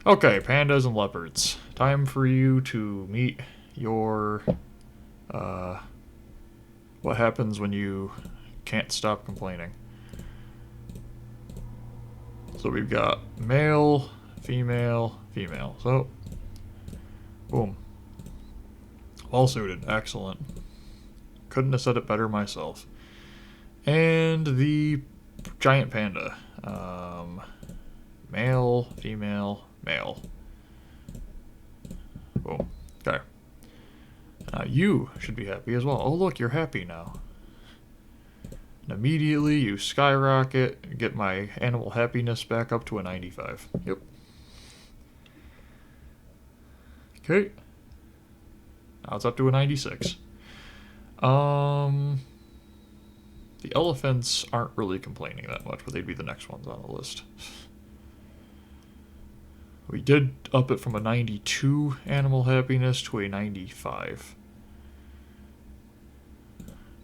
S1: Okay, pandas and leopards. Time for you to meet your, what happens when you can't stop complaining. So we've got male, female, female. So, boom. Well suited. Excellent. Couldn't have said it better myself. And the giant panda. Male, female, male. Boom. Okay. Now you should be happy as well. Oh, look, you're happy now. And immediately you skyrocket, get my animal happiness back up to a 95. Yep. Okay. Now it's up to a 96. The elephants aren't really complaining that much, but they'd be the next ones on the list. We did up it from a 92 animal happiness to a 95.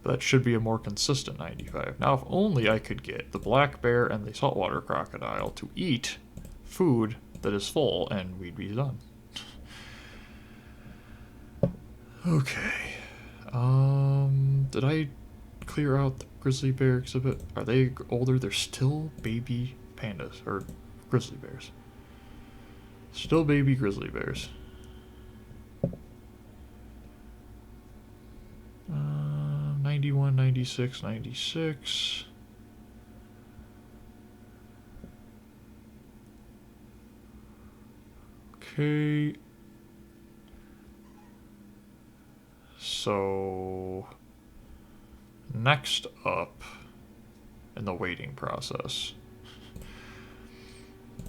S1: But that should be a more consistent 95. Now, if only I could get the black bear and the saltwater crocodile to eat food that is full, and we'd be done. Okay. Did I clear out the grizzly bear exhibit? Are they older? They're still baby pandas, or grizzly bears. Still baby grizzly bears. 91, 96, 96. Okay. So, next up in the waiting process,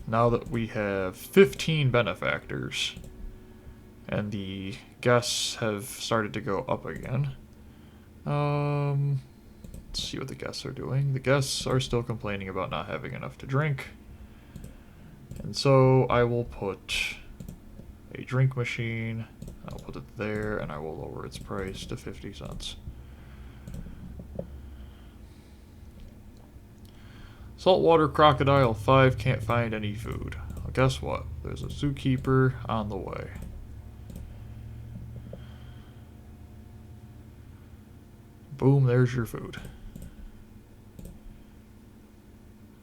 S1: now that we have 15 benefactors and the guests have started to go up again, let's see what the guests are doing. The guests are still complaining about not having enough to drink, and so I will put a drink machine. I'll put it there, and I will lower its price to 50 cents. Saltwater crocodile 5 can't find any food. guess what? There's a zookeeper on the way. Boom, there's your food.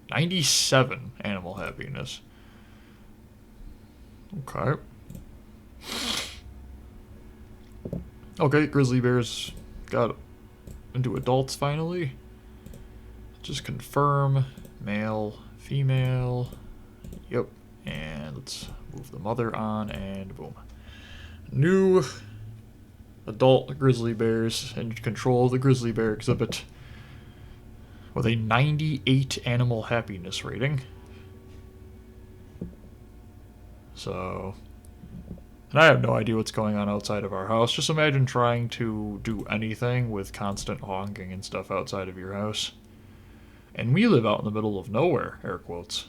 S1: 97 animal happiness. Okay. Okay, grizzly bears got into adults finally. Just confirm. Male, female. Yep. And let's move the mother on and boom. New adult grizzly bears in control of the grizzly bear exhibit with a 98 animal happiness rating. So, and I have no idea what's going on outside of our house. Just imagine trying to do anything with constant honking and stuff outside of your house. And we live out in the middle of nowhere, air quotes.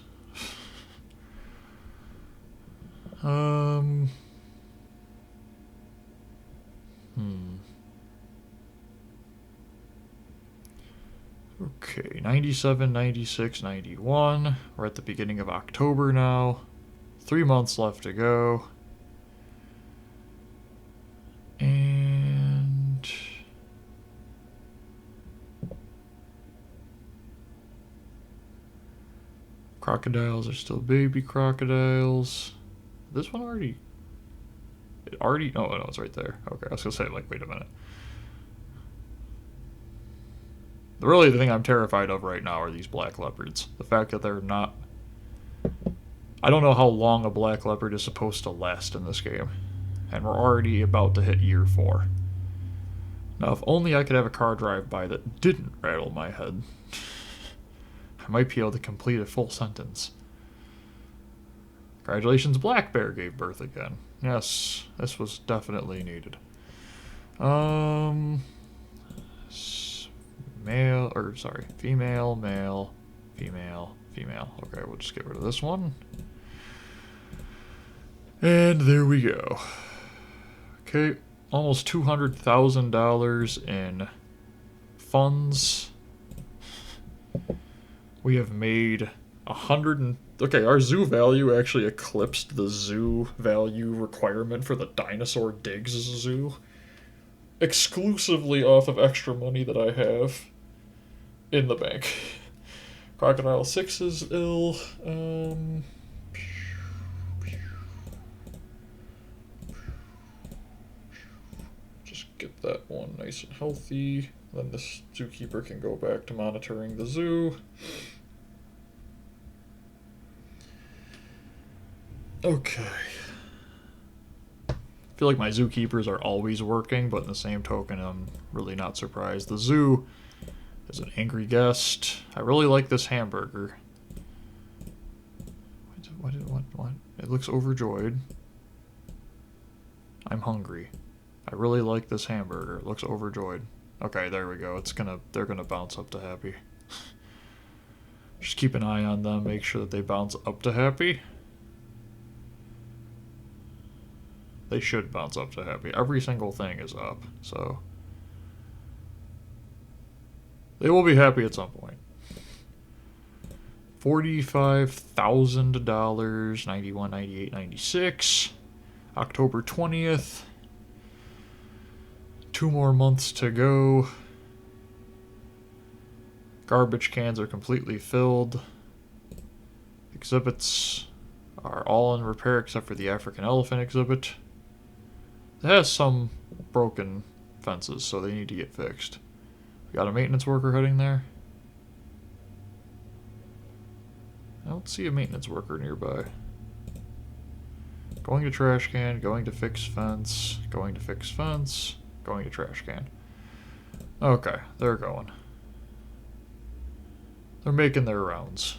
S1: Okay, 97, 96, 91. We're at the beginning of October now. 3 months left to go. And crocodiles are still baby crocodiles. This one already... Oh, no, it's right there. Okay, I was gonna say, like, wait a minute. Really, the thing I'm terrified of right now are these black leopards. The fact that they're not... I don't know how long a black leopard is supposed to last in this game. And we're already about to hit year 4. Now, if only I could have a car drive by that didn't rattle my head. I might be able to complete a full sentence. Congratulations, black bear gave birth again. Yes, this was definitely needed. Female, male, female, female. Okay, we'll just get rid of this one. And there we go. Okay, almost $200,000 in funds. We have made okay, our zoo value actually eclipsed the zoo value requirement for the dinosaur digs zoo. Exclusively off of extra money that I have in the bank. Crocodile 6 is ill. Just get that one nice and healthy. Then this zookeeper can go back to monitoring the zoo. Okay. I feel like my zookeepers are always working, but in the same token, I'm really not surprised. The zoo is an angry guest. I really like this hamburger. What? It looks overjoyed. I'm hungry. I really like this hamburger. It looks overjoyed. Okay, there we go. They're gonna bounce up to happy. Just keep an eye on them. Make sure that they bounce up to happy. They should bounce up to happy. Every single thing is up, so they will be happy at some point. $45,000, 91, 98, 96. October 20th. 2 more months to go. Garbage cans are completely filled. Exhibits are all in repair except for the African elephant exhibit. It has some broken fences, so they need to get fixed. We got a maintenance worker heading there. I don't see a maintenance worker nearby. Going to trash can, going to fix fence, going to fix fence, going to trash can. Okay, they're going. They're making their rounds.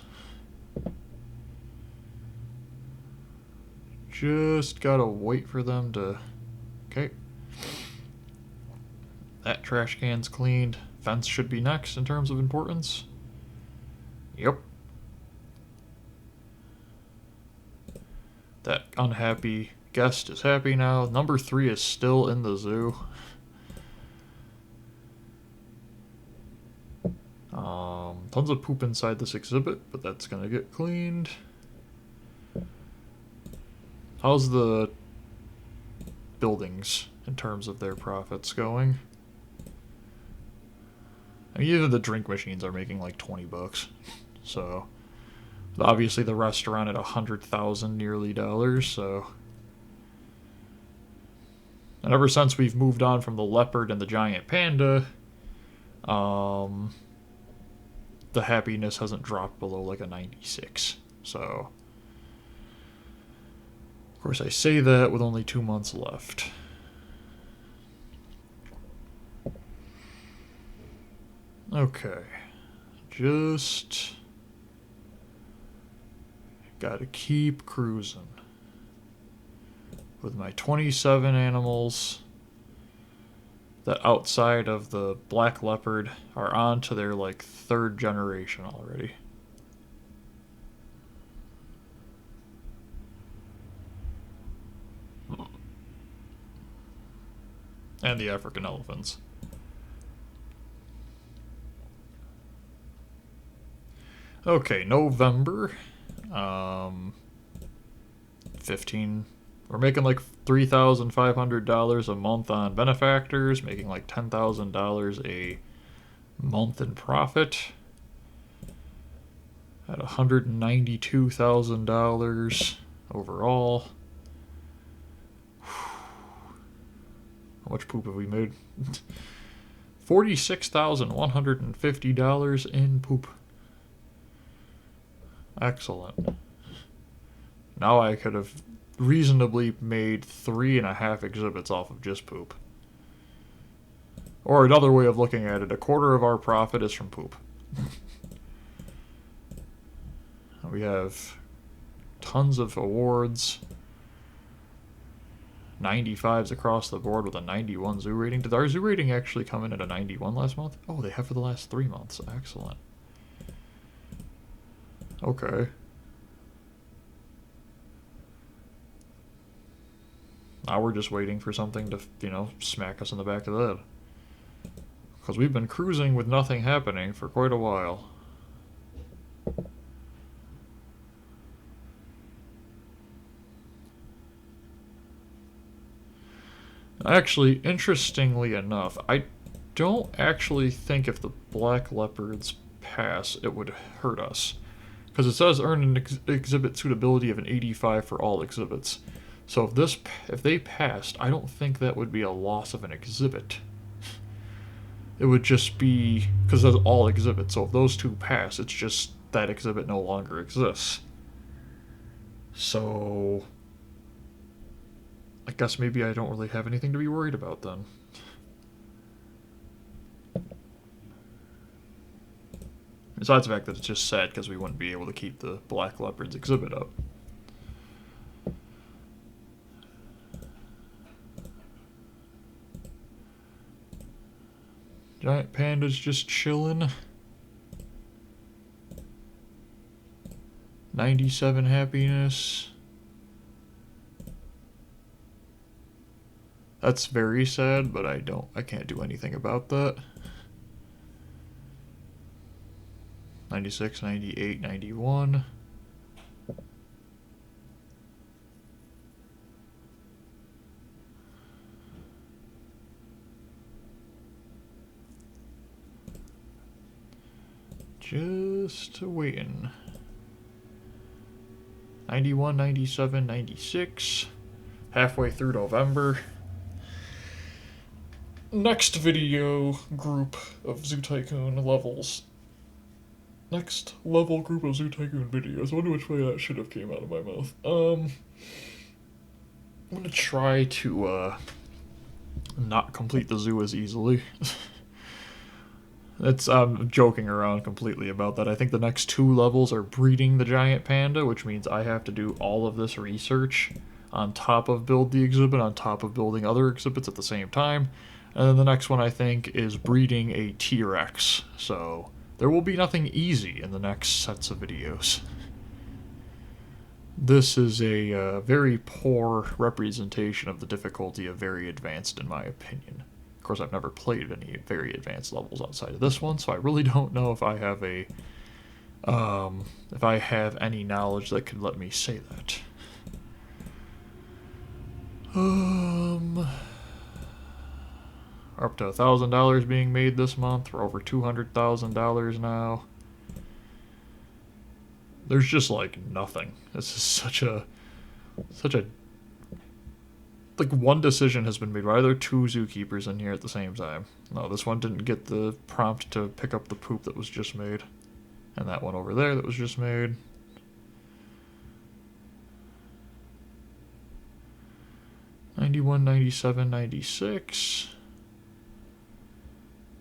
S1: Just gotta wait for them to... Okay. That trash can's cleaned. Fence should be next in terms of importance. Yep. That unhappy guest is happy now. Number 3 is still in the zoo. Tons of poop inside this exhibit, but that's gonna get cleaned. How's the buildings in terms of their profits going? I mean, even the drink machines are making like 20 bucks. So, obviously the restaurant at 100,000 nearly dollars, so. And ever since we've moved on from the leopard and the giant panda, the happiness hasn't dropped below like a 96. So, of course, I say that with only 2 months left. Okay. Just gotta keep cruising. With my 27 animals that outside of the black leopard are on to their like 3rd generation already. And the African elephants. Okay, November. 15. We're making like $3,500 a month on benefactors, making like $10,000 a month in profit. At $192,000 overall. How much poop have we made? $46,150 in poop. Excellent. Now I could have reasonably made 3.5 exhibits off of just poop. Or another way of looking at it, a quarter of our profit is from poop. We have tons of awards. 95s across the board with a 91 zoo rating. Did our zoo rating actually come in at a 91 last month? Oh, they have for the last 3 months. Excellent. Okay. Now we're just waiting for something to, smack us in the back of the head. Because we've been cruising with nothing happening for quite a while. Actually, interestingly enough, I don't actually think if the black leopards pass, it would hurt us. Because it says earn an exhibit suitability of an 85 for all exhibits. So if they passed, I don't think that would be a loss of an exhibit. It would just be, because there's all exhibits, so if those two pass, it's just that exhibit no longer exists. So, I guess maybe I don't really have anything to be worried about then. Besides the fact that it's just sad because we wouldn't be able to keep the black leopards exhibit up. Giant panda's just chilling. 97 happiness. That's very sad, but I can't do anything about that. 96, 98, 91. Just waiting. 91, 97, 96. Halfway through November. Next video group of Zoo Tycoon levels. Next level group of Zoo Tycoon videos. I wonder which way that should have came out of my mouth. I'm gonna try to not complete the zoo as easily. I'm joking around completely about that. I think the next 2 levels are breeding the giant panda, which means I have to do all of this research on top of build the exhibit, on top of building other exhibits at the same time. And then the next one, I think, is breeding a T-Rex. So there will be nothing easy in the next sets of videos. This is a very poor representation of the difficulty of very advanced, in my opinion. Of course, I've never played any very advanced levels outside of this one, so I really don't know if I have any knowledge that could let me say that. We're up to $1,000 being made this month. We're over $200,000 now. There's just like nothing. This is such a like one decision has been made. Why are there two zookeepers in here at the same time? No, this one didn't get the prompt to pick up the poop that was just made. And that one over there that was just made. $91, $97,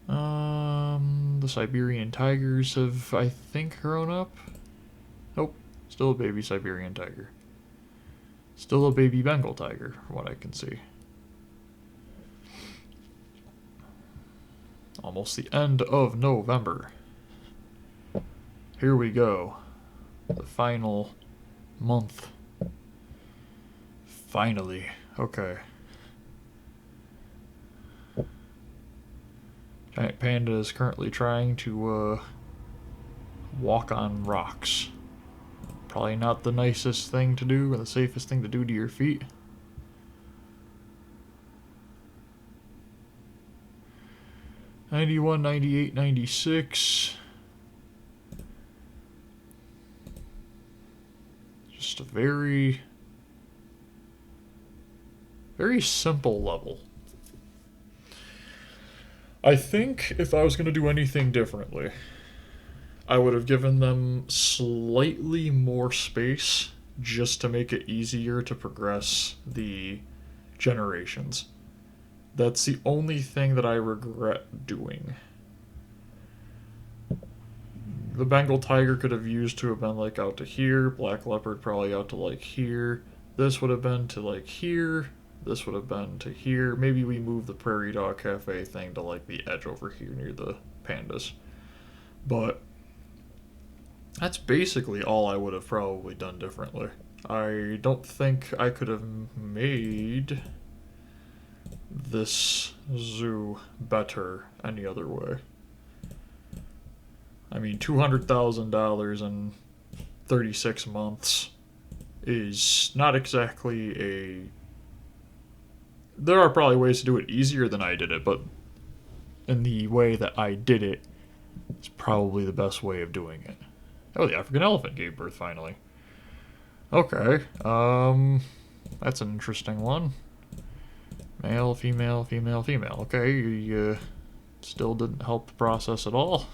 S1: $96. The Siberian tigers have, I think, grown up. Nope, still a baby Siberian tiger. Still a baby Bengal tiger, from what I can see. Almost the end of November. Here we go. The final month. Finally. Okay. Giant Panda is currently trying to walk on rocks. Probably not the nicest thing to do or the safest thing to do to your feet. $91, $98, $96. Just a very simple level. I think if I was going to do anything differently, I would have given them slightly more space just to make it easier to progress the generations. That's the only thing that I regret doing. The Bengal tiger could have used to have been like out to here, black leopard probably out to like here. This would have been to like here. This would have been to here. Maybe we move the Prairie Dog Cafe thing to like the edge over here near the pandas. But that's basically all I would have probably done differently. I don't think I could have made this zoo better any other way. I mean, $200,000 in 36 months is not exactly a... There are probably ways to do it easier than I did it, but in the way that I did it is probably the best way of doing it. Oh, the African elephant gave birth finally. Okay, that's an interesting one. Male, female, female, female. Okay, you still didn't help the process at all.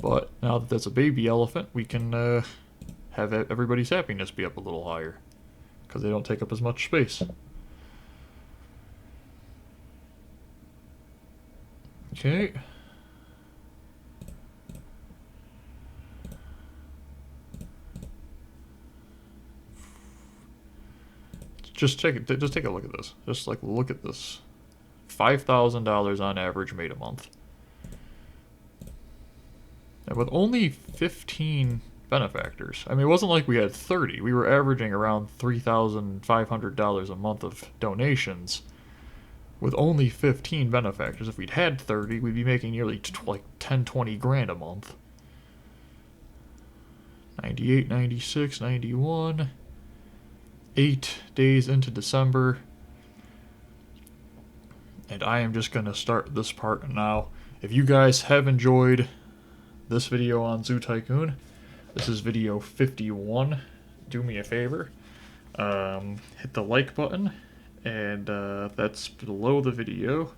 S1: But now that that's a baby elephant, we can have everybody's happiness be up a little higher. Because they don't take up as much space. Okay. Just take a look at this. Just like look at this. $5,000 on average made a month. And with only 15 benefactors. I mean, it wasn't like we had 30. We were averaging around $3,500 a month of donations. With only 15 benefactors. If we'd had 30, we'd be making nearly like 10, 20 grand a month. 98, 96, 91. 8 days into December. And I am just going to start this part now. If you guys have enjoyed this video on Zoo Tycoon, this is video 51. Do me a favor. Hit the like button. And that's below the video.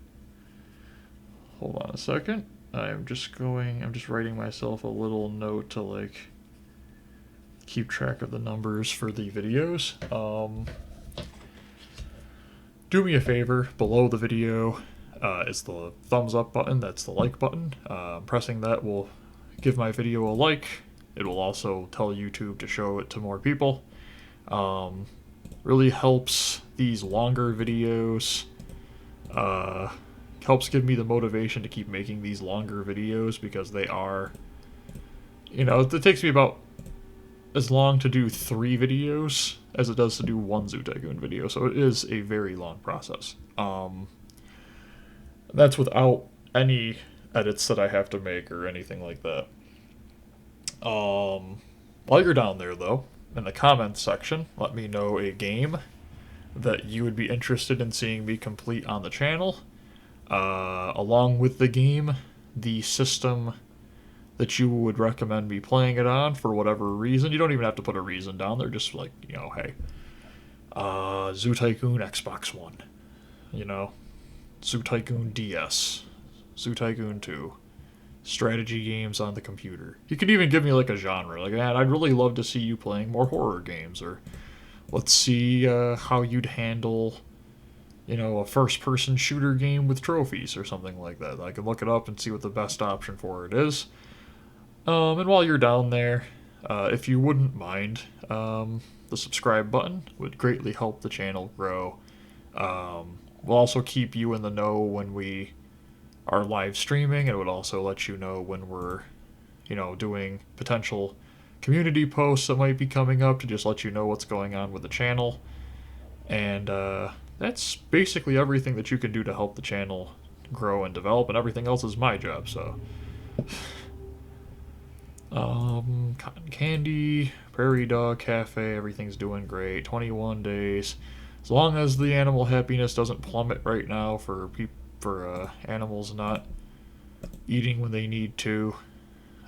S1: Hold on a second. I'm just writing myself a little note to like keep track of the numbers for the videos. Do me a favor, below the video is the thumbs up button, that's the like button. Pressing that will give my video a like. It will also tell YouTube to show it to more people. Really helps these longer videos, helps give me the motivation to keep making these longer videos because they are, you know, it takes me about as long to do 3 videos as it does to do 1 Zoo Tycoon video, so it is a very long process. That's without any edits that I have to make or anything like that. While you're down there, though, in the comments section, let me know a game that you would be interested in seeing me complete on the channel. Along with the game, the system that you would recommend me playing it on for whatever reason. You don't even have to put a reason down there, just like, hey, Zoo Tycoon Xbox One, Zoo Tycoon DS, Zoo Tycoon 2, strategy games on the computer. You could even give me like a genre, like, man, I'd really love to see you playing more horror games, or let's see how you'd handle, a first-person shooter game with trophies or something like that. I can look it up and see what the best option for it is. And while you're down there, if you wouldn't mind, the subscribe button would greatly help the channel grow. We'll also keep you in the know when we are live streaming, and it would also let you know when we're, doing potential community posts that might be coming up to just let you know what's going on with the channel. And that's basically everything that you can do to help the channel grow and develop, and everything else is my job, so... Cotton Candy, Prairie Dog Cafe, everything's doing great. 21 days. As long as the animal happiness doesn't plummet right now for animals not eating when they need to.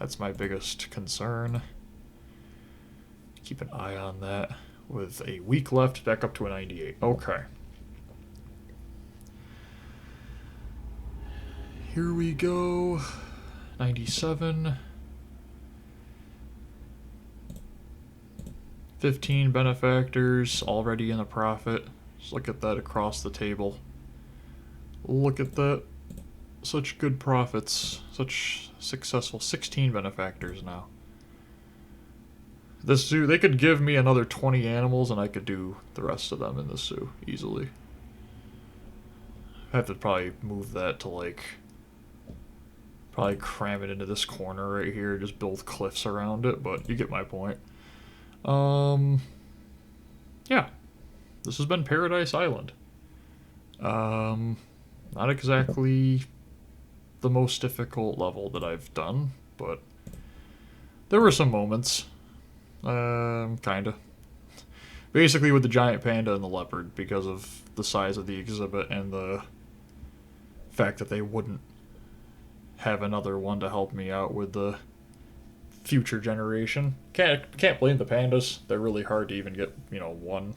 S1: That's my biggest concern. Keep an eye on that. With a week left, back up to a 98. Okay. Here we go. 97. 15 benefactors already in a profit. Just look at that across the table. Look at that. Such good profits. Such successful 16 benefactors now. This zoo, they could give me another 20 animals and I could do the rest of them in this zoo easily. I have to probably move that to probably cram it into this corner right here, just build cliffs around it, but you get my point. Yeah. This has been Paradise Island. Not exactly the most difficult level that I've done, but there were some moments. Kinda. Basically with the giant panda and the leopard, because of the size of the exhibit and the fact that they wouldn't have another one to help me out with the future generation. Can't blame the pandas. They're really hard to even get, one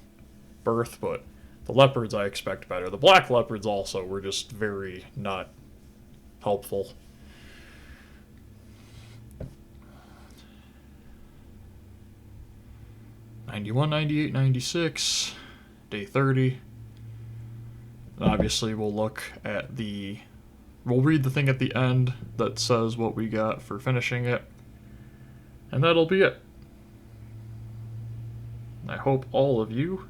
S1: birth, but the leopards I expect better. The black leopards also were just very not helpful. '91, '98, '96, day 30. And obviously we'll look at we'll read the thing at the end that says what we got for finishing it. And that'll be it. I hope all of you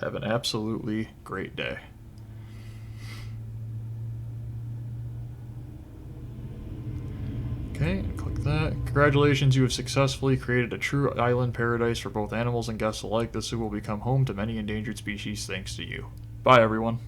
S1: have an absolutely great day. Okay, click that. Congratulations, you have successfully created a true island paradise for both animals and guests alike. This zoo will become home to many endangered species thanks to you. Bye, everyone.